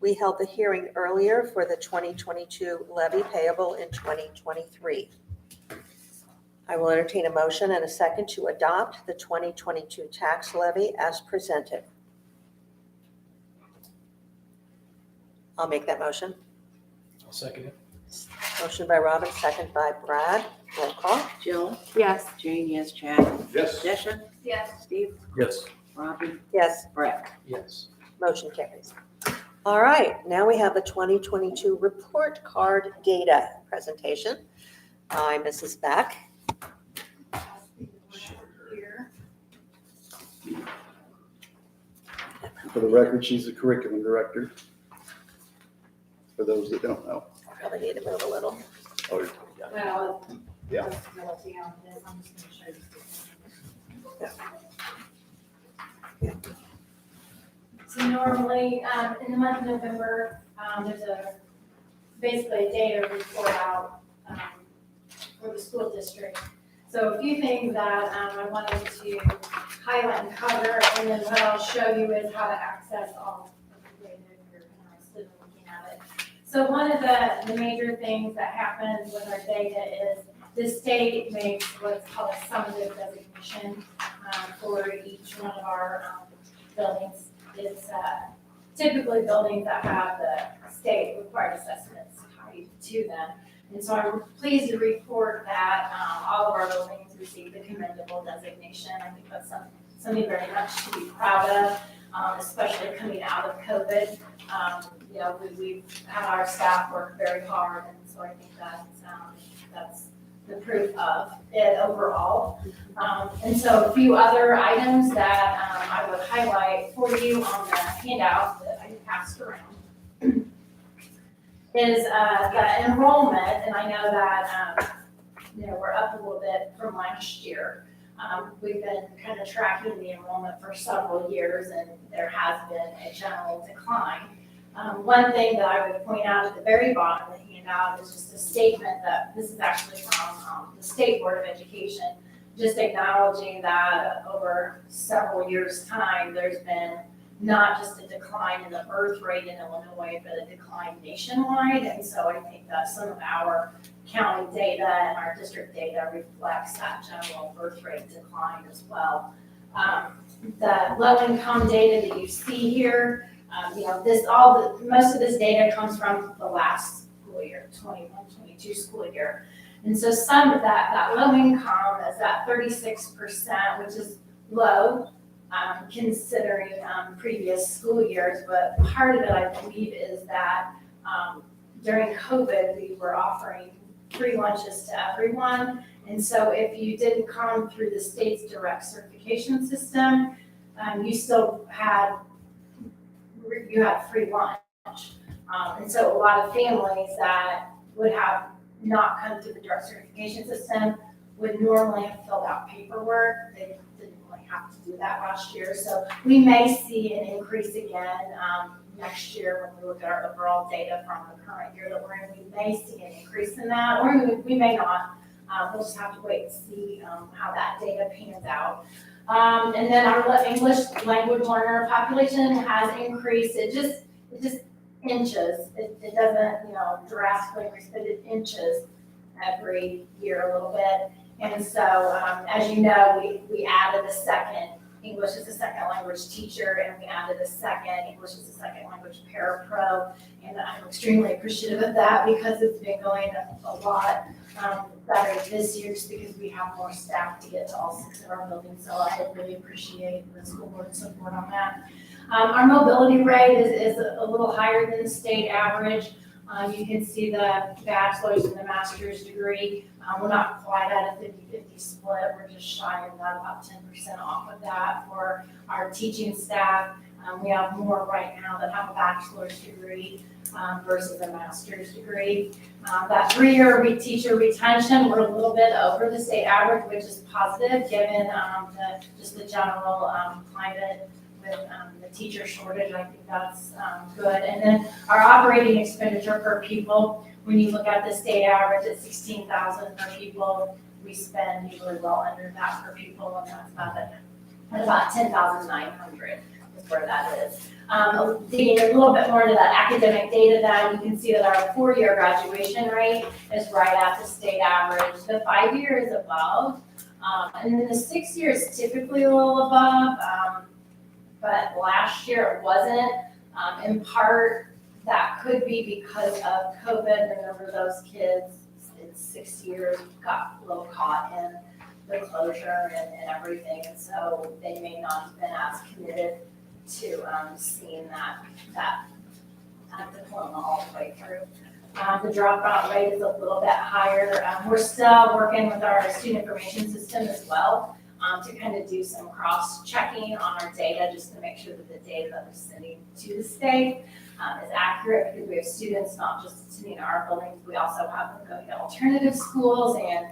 We held the hearing earlier for the 2022 levy payable in 2023. I will entertain a motion and a second to adopt the 2022 tax levy as presented. I'll make that motion. I'll second it. Motion by Robin, second by Brad. Roll call. Jill, Yes. Jane, yes. Chad, Yes. Desha, Yes. Steve, Yes. Robbie, Yes. Brad. Yes. Motion carries. All right, now we have the 2022 report card data presentation by Mrs. Beck. Here. For the record, she's the curriculum director. For those that don't know. Probably need to move a little. Oh, Well. Yeah. I'm just gonna show you. So normally, in the month of November, there's basically a data report out, for the school district. So a few things that, I wanted to highlight and cover, and then what I'll show you is how to access all of the data if you're interested in looking at it. So one of the major things that happens with our data is the state makes what's called a summative designation for each one of our buildings. It's typically buildings that have the state required assessments tied to them. And so I'm pleased to report that all of our buildings received the commendable designation. I think that's something very much to be proud of, especially coming out of COVID. You know, we've had our staff work very hard, and so I think that's the proof of it overall. And so a few other items that I would highlight for you on the handout that I passed around is the enrollment, and I know that you know, we're up a little bit from last year. We've been kind of tracking the enrollment for several years, and there has been a general decline. One thing that I would point out at the very bottom of the handout is just a statement that this is actually from the State Board of Education, just acknowledging that over several years' time, there's been not just a decline in the birth rate in Illinois, but a decline nationwide. And so I think that some of our county data and our district data reflects that general birth rate decline as well. The low-income data that you see here, you know, most of this data comes from the last school year, 21-22 school year. And so some of that low income is at 36%, which is low, considering previous school years. But part of it, I believe, is that during COVID, we were offering free lunches to everyone. And so if you didn't come through the state's direct certification system, you still had, you had free lunch. And so a lot of families that would have not come through the direct certification system would normally have filled out paperwork. They didn't really have to do that last year. So we may see an increase again next year when we look at our overall data from the current year that we're in. We may see an increase in that, or we may not. We'll just have to wait and see how that data pans out. And then our English language learner population has increased. It just inches. It doesn't, drastically increase, but it inches every year a little bit. And so, as you know, we added a second English as a second language teacher, and we added a second English as a second language parapro. And I'm extremely appreciative of that because it's been going a lot better this year just because we have more staff to get to all 6 of our buildings. So I really appreciate the school board's support on that. Our mobility rate is a little higher than the state average. You can see the bachelor's and the master's degree. We're not quite at a 50-50 split. We're just shy of that, about 10% off of that for our teaching staff. We have more right now that have a bachelor's degree versus a master's degree. That 3-year teacher retention, we're a little bit over the state average, which is positive given just the general climate with the teacher shortage. I think that's good. And then our operating expenditure per pupil, when you look at the state average at $16,000 per pupil, we spend usually well under that per pupil, and that's about $10,900 is where that is. Digging a little bit more into that academic data, then you can see that our 4-year graduation rate is right at the state average. The 5-year is above, and then the 6-year is typically a little above. But last year it wasn't. In part, that could be because of COVID. Remember, those kids in 6 years got a little caught in the closure and everything, and so they may not have been as committed to seeing that diploma all the way through. The dropout rate is a little bit higher. We're still working with our student information system as well. To kind of do some cross-checking on our data just to make sure that the data that we're sending to the state is accurate, because we have students not just sitting in our buildings, we also have them going to alternative schools, and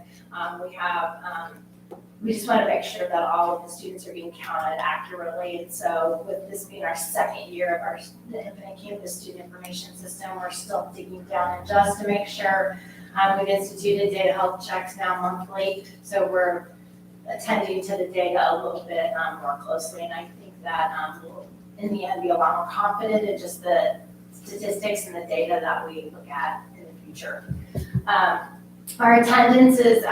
we just want to make sure that all of the students are being counted accurately. And so with this being our 2nd year of the Infinite Campus Student Information System, we're still digging down and just to make sure. We've instituted data health checks now monthly, so we're attending to the data a little bit more closely, and I think that will, in the end, be a lot more confident in just the statistics and the data that we look at in the future. Our attendance is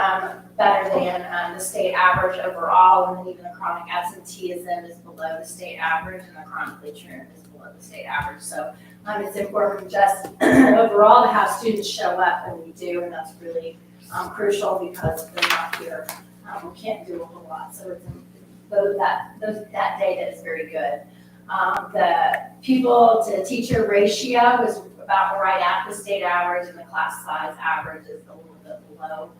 better than the state average overall, and then even the chronic absenteeism is below the state average, and the chronically truant is below the state average. So it's important just overall to have students show up, and we do, and that's really crucial because they're not here. We can't do a whole lot, so that data is very good. The pupil to teacher ratio is about right at the state average, and the class size average is a little bit below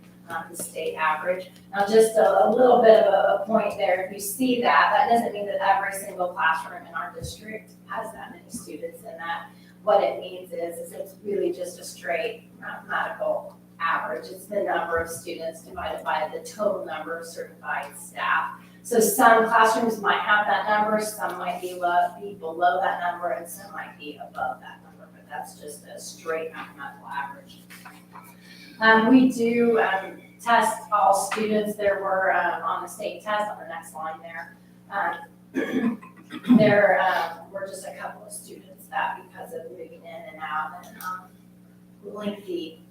the state average. Now, just a little bit of a point there. If you see that, that doesn't mean that every single classroom in our district has that many students, and that what it means is it's really just a straight mathematical average. It's the number of students divided by the total number of certified staff. So some classrooms might have that number, some might be below that number, and some might be above that number, but that's just a straight mathematical average. We do test all students. There were on the state test, on the next line there were just a couple of students that, because of moving in and out and lengthy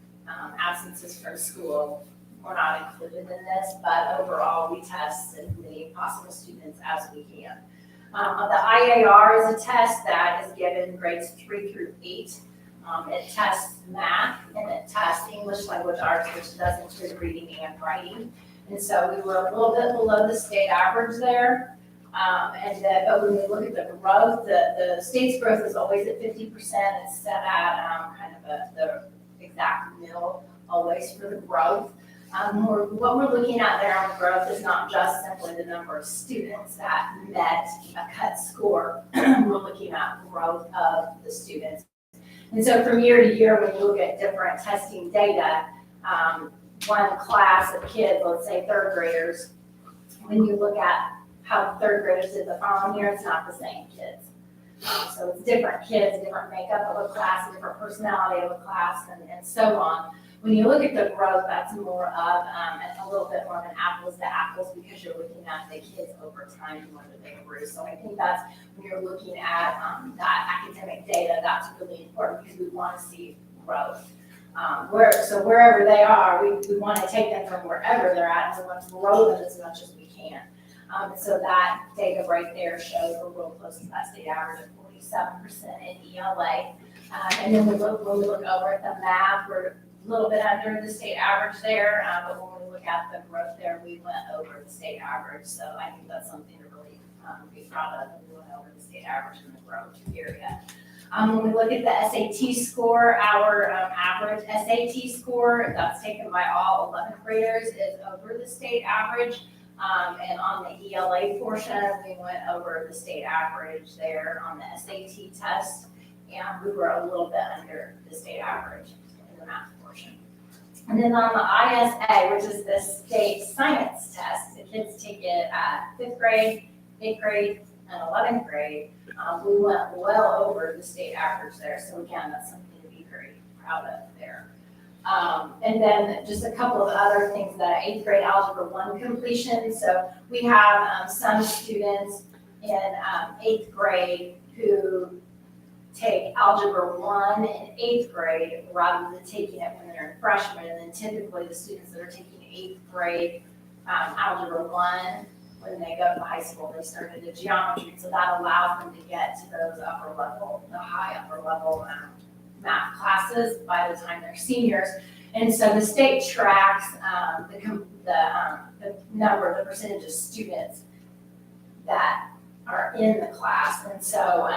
absences from school, were not included in this, but overall we test as many possible students as we can. The IAR is a test that is given grades 3 through 8. It tests math and it tests English language arts, which does include reading and writing. And so we were a little bit below the state average there. But when we look at the growth, the state's growth is always at 50%. It's set at kind of the exact middle always for the growth. What we're looking at there on growth is not just simply the number of students that met a cut score. We're looking at growth of the students. And so from year to year, when you look at different testing data, one class of kids, let's say third graders, when you look at how third graders did the following year, it's not the same kids. So it's different kids, different makeup of a class, different personality of a class, and so on. When you look at the growth, that's more of a little bit more of an apples to apples because you're looking at the kids over time and whether they grew. So I think that's when you're looking at that academic data, that's really important because we want to see growth. Wherever they are, we want to take them from wherever they're at and we want to grow them as much as we can. So that data right there shows we're real close to that state average of 47% in ELA. And then when we look over at the math, we're a little bit under the state average there, but when we look at the growth there, we went over the state average. So I think that's something to really be proud of. We went over the state average in the growth area. When we look at the SAT score, our average SAT score that's taken by all 11th graders is over the state average. And on the ELA portion, we went over the state average there on the SAT test, and we were a little bit under the state average in the math portion. And then on the ISA, which is the state science test, the kids take it at 5th grade, 8th grade, and 11th grade. We went well over the state average there. So again, that's something to be very proud of there. And then just a couple of other things that 8th grade Algebra 1 completion. So we have some students in 8th grade who take Algebra 1 in 8th grade rather than taking it when they're in freshman. And then typically the students that are taking 8th grade Algebra 1, when they go to high school, they start into geometry. So that allows them to get to those upper level, the high upper level math classes by the time they're seniors. And so the state tracks the number, the percentage of students that are in the class. And so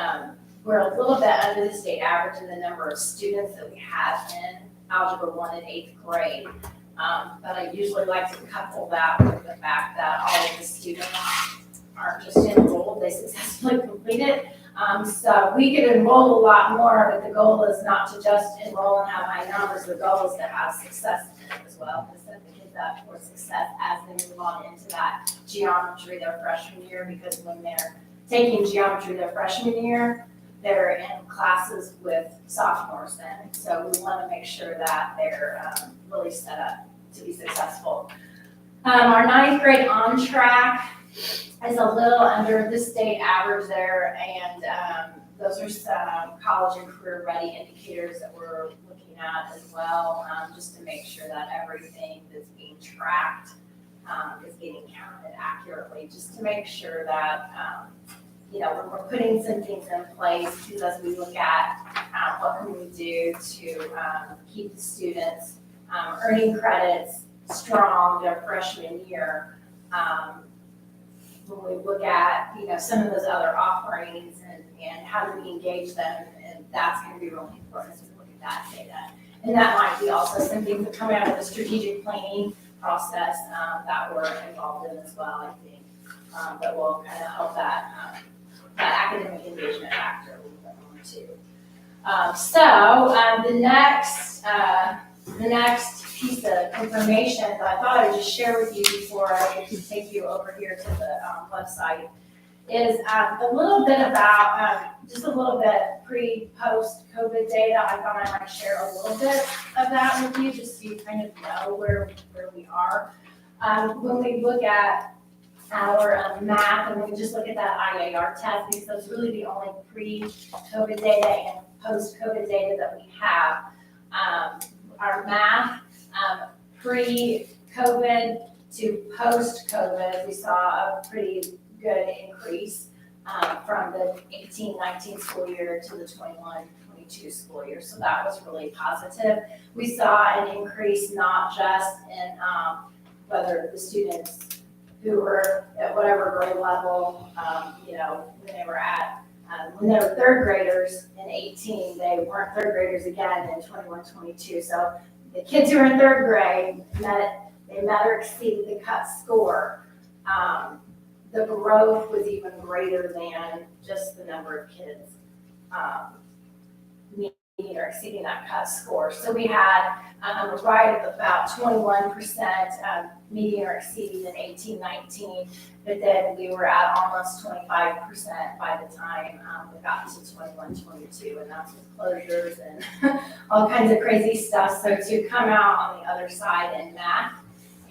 we're a little bit under the state average in the number of students that we have in Algebra 1 in 8th grade. But I usually like to couple that with the fact that all of the students aren't just enrolled, they successfully completed. So we could enroll a lot more, but the goal is not to just enroll and have high numbers. The goal is to have success in it as well, to set the kids up for success as they move on into that geometry their freshman year, because when they're taking geometry their freshman year, they're in classes with sophomores then. So we want to make sure that they're really set up to be successful. Our 9th grade on track is a little under the state average there, and those are some college and career ready indicators that we're looking at as well, just to make sure that everything that's being tracked is getting counted accurately, just to make sure that when we're putting some things in place, because as we look at what can we do to keep the students earning credits strong their freshman year. When we look at some of those other offerings and how do we engage them, and that's going to be really important as we look at that data. And that might be also some things that come out of the strategic planning process that we're involved in as well, I think, that will kind of help that academic engagement factor a little bit more too. So the next piece of information that I thought I would just share with you before I take you over here to the website is a little bit about just a little bit pre-post COVID data. I thought I might share a little bit of that with you just so you kind of know where we are. When we look at our math and we just look at that IAR test, because that's really the only pre-COVID data and post-COVID data that we have. Our math pre-COVID to post-COVID, we saw a pretty good increase from the 18-19 school year to the 21-22 school year. So that was really positive. We saw an increase not just in whether the students who were at whatever grade level, when they were third graders in 18, they weren't third graders again in 21-22. So the kids who were in third grade met they met or exceeded the cut score. The growth was even greater than just the number of kids meeting or exceeding that cut score. So we had right at about 21% meeting or exceeding in 18-19, but then we were at almost 25% by the time we got to 21-22, and that's with closures and all kinds of crazy stuff. So to come out on the other side in math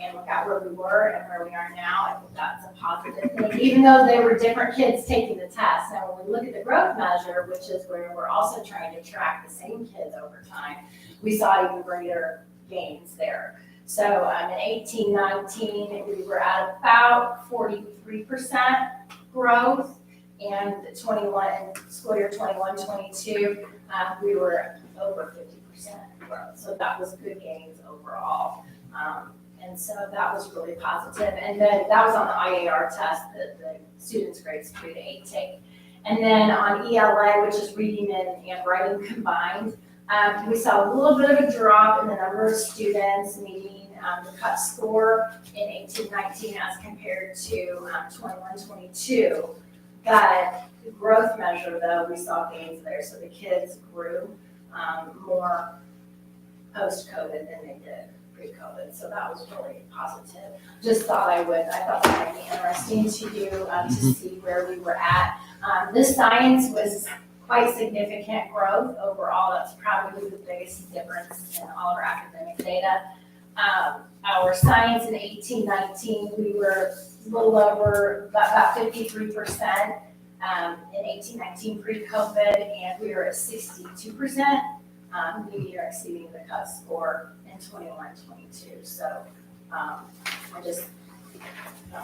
and look at where we were and where we are now, I think that's a positive thing, even though they were different kids taking the test. Now, when we look at the growth measure, which is where we're also trying to track the same kids over time, we saw even greater gains there. So in 18-19, we were at about 43% growth, and the school year 21-22, we were over 50% growth. So that was good gains overall. And so that was really positive. And then that was on the IAR test that the students' grades 3 to 8 take. And then on ELA, which is reading and writing combined, we saw a little bit of a drop in the number of students meeting the cut score in 18-19 as compared to 21-22. But the growth measure, though, we saw gains there. So the kids grew more post-COVID than they did pre-COVID, so that was really positive. I thought that might be interesting to you to see where we were at. This science was quite significant growth overall. That's probably the biggest difference in all of our academic data. Our science in 18-19, we were a little over about 53% in 18-19 pre-COVID, and we were at 62%. Meeting or exceeding the cut score in 21-22. So I just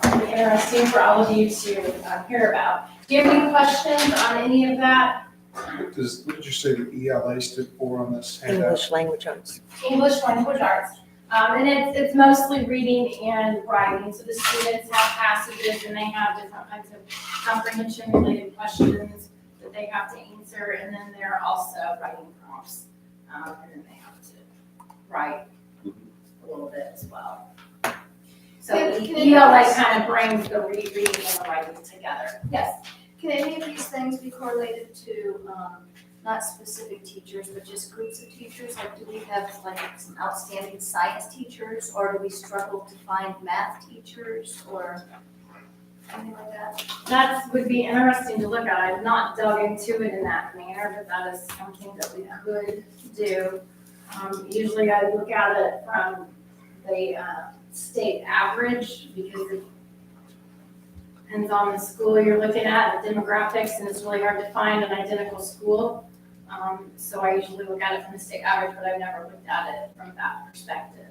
it'll be interesting for all of you to hear about. Do you have any questions on any of that? What did you say the ELA stood for on this handout? English language arts. English language arts. And it's mostly reading and writing. So the students have passages and they have different kinds of comprehension related questions that they have to answer. And then they're also writing prompts. And then they have to write a little bit as well. So ELA kind of brings the reading and the writing together. Yes. Can any of these things be correlated to, not specific teachers, but just groups of teachers? Like, do we have like some outstanding science teachers, or do we struggle to find math teachers, or anything like that? That would be interesting to look at. I've not dug into it in that manner, but that is something that we could do. Usually I look at it from the state average, because it depends on the school you're looking at, the demographics, and it's really hard to find an identical school. So I usually look at it from the state average, but I've never looked at it from that perspective.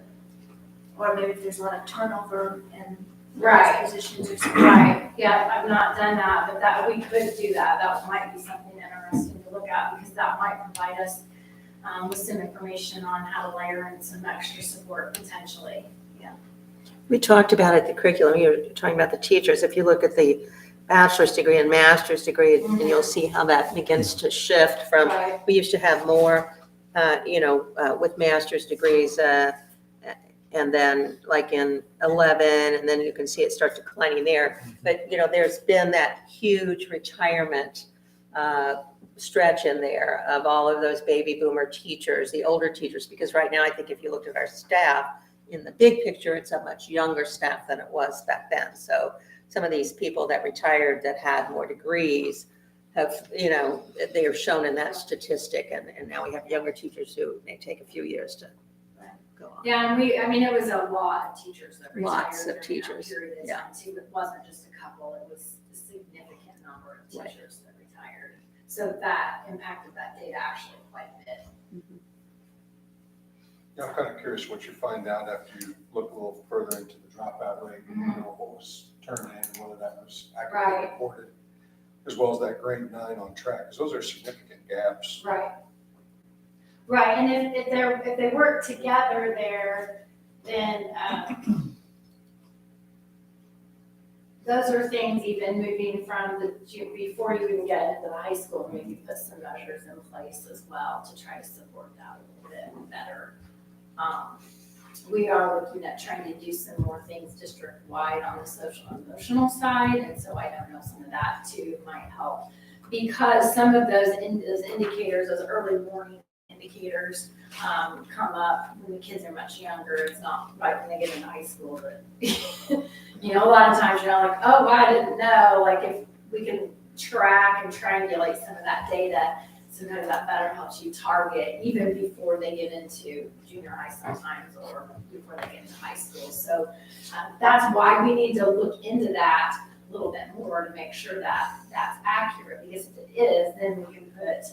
Or maybe if there's a lot of turnover in Right. positions or something. Right, yeah, I've not done that, but that, we could do that. That might be something interesting to look at, because that might provide us with some information on how to layer in some extra support potentially. We talked about it, the curriculum, you were talking about the teachers. If you look at the bachelor's degree and master's degree, and you'll see how that begins to shift from, Right. we used to have more, with master's degrees, and then like in 11, and then you can see it start declining there. But, there's been that huge retirement stretch in there of all of those baby boomer teachers, the older teachers, because right now I think if you looked at our staff, in the big picture, it's a much younger staff than it was back then. So some of these people that retired that had more degrees have, they are shown in that statistic. And now we have younger teachers who may take a few years to go on. Yeah, and it was a lot of teachers that retired. Lots of during that teachers, period of yeah. time, too. It wasn't just a couple, it was a significant number of Right. teachers that retired. So that impacted that data actually quite a bit. I'm kind of curious what you find out after you look a little further into the dropout rate, what was turned in and whether that was accurately Right. reported, as well as that grade 9 on track, because those are significant gaps. Right. Right, and if they work together there, then those are things even moving from before you even get into the high school, maybe put some measures in place as well to try to support that a little bit better. we are looking at trying to do some more things district-wide on the social and emotional side, and so I don't know, some of that too might help. Because some of those indicators, those early warning indicators, come up when the kids are much younger. It's not right when they get into high school, but, you know, a lot of times you're not like, oh, wow, I didn't know, like if we can track and triangulate some of that data, sometimes that better helps you target even before they get into junior high sometimes or before they get into high school. So that's why we need to look into that a little bit more to make sure that that's accurate, because if it is, then we can put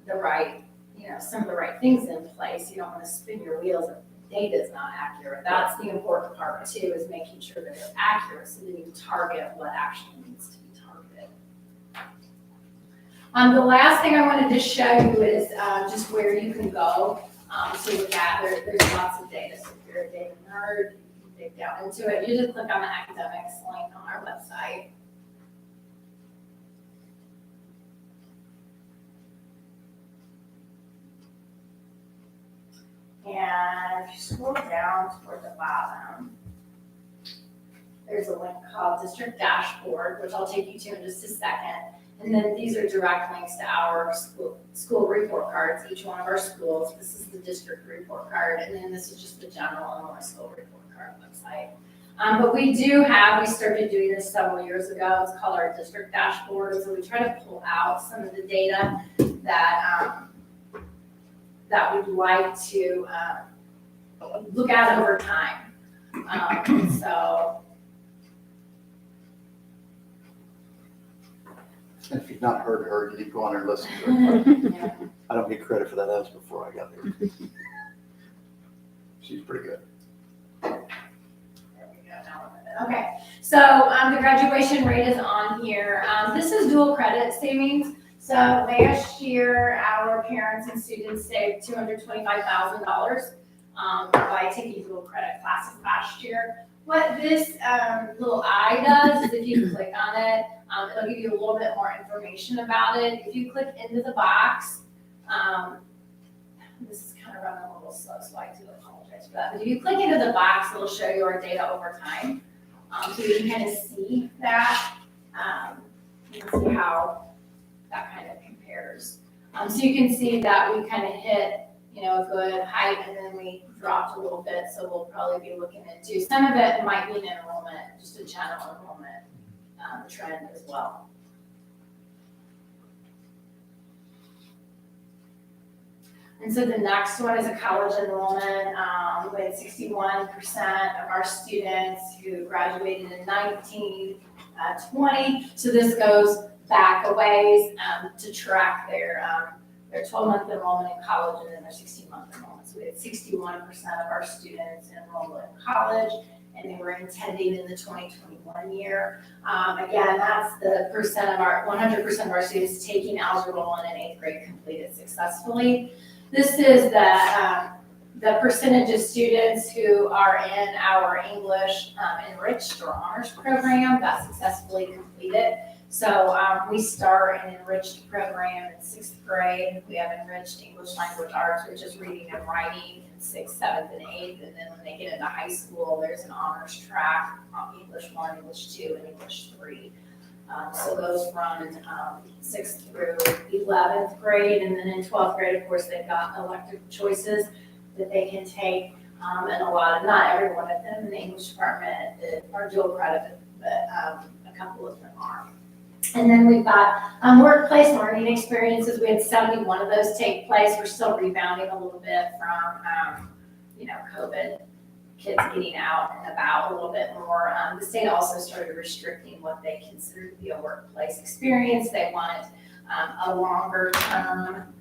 the right, you know, some of the right things in place. You don't want to spin your wheels if the data is not accurate. That's the important part too, is making sure that it's accurate so that you can target what actually needs to be targeted. The last thing I wanted to show you is just where you can go to look at. There's lots of data. So if you're a data nerd, you can dig down into it. You just click on the academics link on our website. And if you scroll down toward the bottom, there's a link called District Dashboard, which I'll take you to in just a second. And then these are direct links to our school report cards, each one of our schools. This is the district report card, and then this is just the general Illinois school report card website. But we started doing this several years ago. It's called our district dashboard. So we try to pull out some of the data that we'd like to look at over time. So And if you've not heard her, you need to go on there and listen to her. yeah. I don't get credit for that. That was before I got here. She's pretty good. There we go. Now we're good. Okay, so the graduation rate is on here. This is dual credit savings. So last year, our parents and students saved $225,000 by taking dual credit classes last year. What this little eye does is if you click on it, it'll give you a little bit more information about it. If you click into the box, this is kind of running a little slow, so I do apologize for that. But if you click into the box, it'll show you our data over time. So you can kind of see that. You can see how that kind of compares. So you can see that we kind of hit, you know, a good height, and then we dropped a little bit. So we'll probably be looking into some of it might be an enrollment, just a general enrollment trend as well. And so the next one is a college enrollment. We had 61% of our students who graduated in 1920. So this goes back a ways to track their 12-month enrollment in college and then their 16-month enrollment. So we had 61% of our students enrolled in college, and they were intending in the 2021 year. Again, that's the 100% of our students taking algebra 1 in 8th grade completed successfully. This is the percentage of students who are in our English enriched or honors program that successfully completed. So we start an enriched program in 6th grade. We have enriched English language arts, which is reading and writing in 6th, 7th, and 8th. And then when they get into high school, there's an honors track on English 1, English 2, and English 3. So those run 6th through 11th grade. And then in 12th grade, of course, they've got elective choices that they can take. And not every one of them in the English department are dual credit, but a couple of them are. And then we've got workplace learning experiences. We had 71 of those take place. We're still rebounding a little bit from, COVID, kids getting out and about a little bit more. The state also started restricting what they consider to be a workplace experience. They wanted a longer term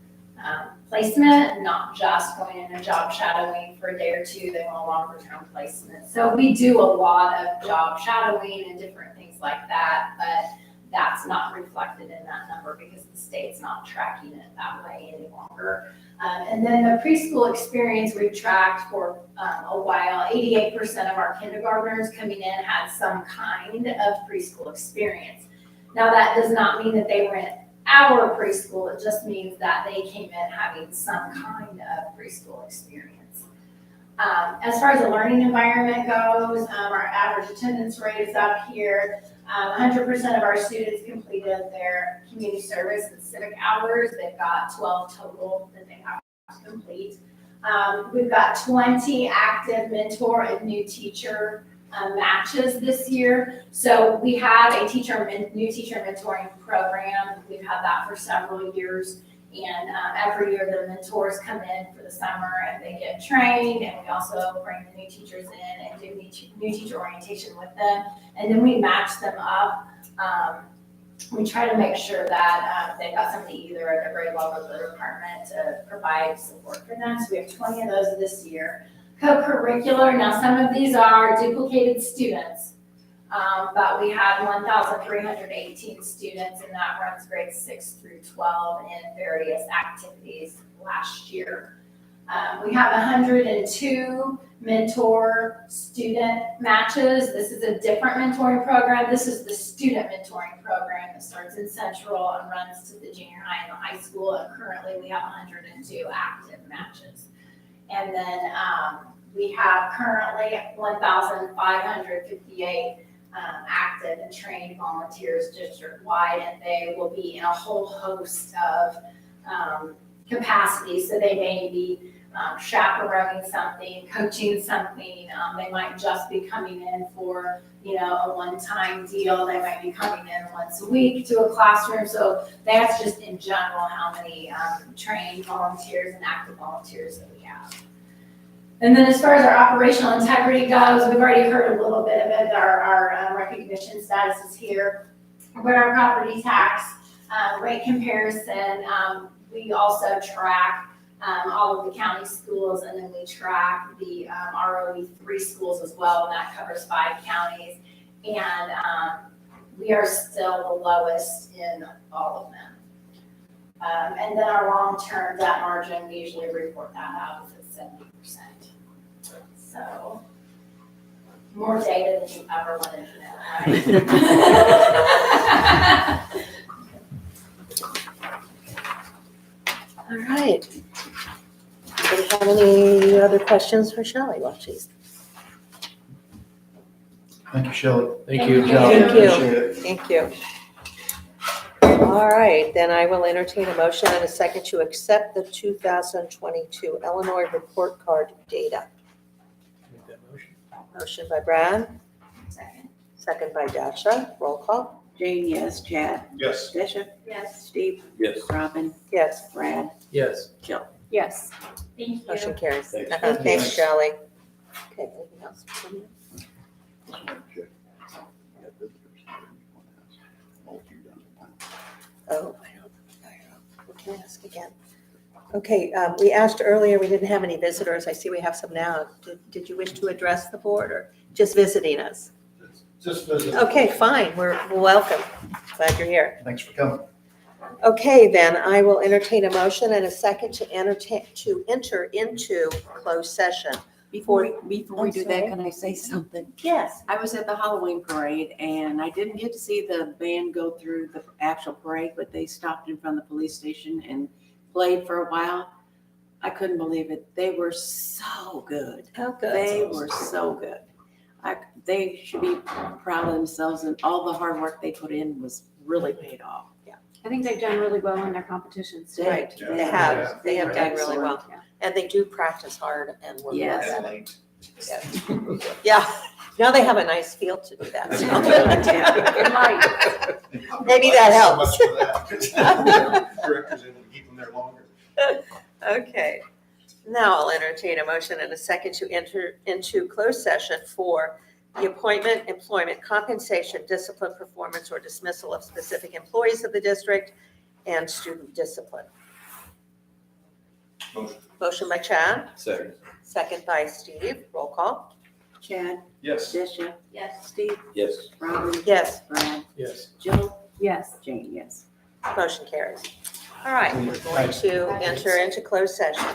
placement, not just going in and job shadowing for a day or two. They want a longer term placement. So we do a lot of job shadowing and different things like that, but that's not reflected in that number because the state's not tracking it that way any longer. And then the preschool experience we've tracked for a while. 88% of our kindergartners coming in had some kind of preschool experience. Now that does not mean that they were in our preschool. It just means that they came in having some kind of preschool experience. As far as the learning environment goes, our average attendance rate is up here. 100% of our students completed their community service and civic hours. They've got 12 total that they have to complete. We've got 20 active mentor and new teacher matches this year. So we have a new teacher mentoring program. We've had that for several years. And every year the mentors come in for the summer and they get trained, and we also bring the new teachers in and do new teacher orientation with them. And then we match them up. We try to make sure that they've got somebody either at their grade level or the department to provide support for them. So we have 20 of those this year. Co-curricular, now some of these are duplicated students. But we had 1,318 students, and that runs grades 6 through 12 in various activities last year. We have 102 mentor-student matches. This is a different mentoring program. This is the student mentoring program that starts in Central and runs to the junior high and the high school. And currently, we have 102 active matches. And then we have currently 1,558 active and trained volunteers district-wide, and they will be in a whole host of capacities. So they may be chaperoning something, coaching something. They might just be coming in for, a one-time deal. They might be coming in once a week to a classroom. So that's just in general how many trained volunteers and active volunteers that we have. And then as far as our operational integrity goes, we've already heard a little bit of it. Our recognition status is here. But our property tax rate comparison, we also track all of the county schools, and then we track the ROE3 schools as well, and that covers 5 counties. And we are still the lowest in all of them. And then our long-term debt margin, we usually report that out at 70%. So, more data than you ever wanted to know, right? All right. Do you have any other questions for Shelley while she's? Thank you, Shelley. Thank you. Thank you. Appreciate it. Thank you. All right, then I will entertain a motion and a second to accept the 2022 Illinois report card data. Make that motion. Motion by Brad, Second. second by Dasha. Roll call. Jane, yes. Chad? Yes. Desha? Yes, Steve? Yes. Robin? Yes, Brad? Yes. Jill? Yes. thank you. motion carries. Thanks. Thanks, Shelley. Okay, anything else from you? Oh, I don't, we can ask again. Okay, we asked earlier, we didn't have any visitors. I see we have some now. Did you wish to address the board or just visiting us? Just visit. Okay, fine, we're welcome. Glad you're here. Thanks for coming. Okay, then I will entertain a motion and a second to enter into closed session. Before we I'm do sorry. that, can I say something? Yes. I was at the Halloween parade and I didn't get to see the band go through the actual parade, but they stopped in front of the police station and played for a while. I couldn't believe it. They were so good. Oh, good. They were so good. They should be proud of themselves, and all the hard work they put in was really paid off. I think they've done really well in their competitions too. Right, Yeah. they have done really Excellent. well. And they do practice hard and work Yes. hard at Late. it. Yeah, now they have a nice field to do that. so. It might. Maybe that So helps. much for that. Directors able to keep them there longer. Okay, now I'll entertain a motion and a second to enter into closed session for the appointment, employment, compensation, discipline, performance, or dismissal of specific employees of the district and student discipline. Motion. Motion by Chad, Second. second by Steve. Roll call. Chad? Yes. Desha? Yes. Steve? Yes. Robin? Yes, Brad? Yes. Jill? Yes. Jane, yes. motion carries. All right, we're going to enter into closed session.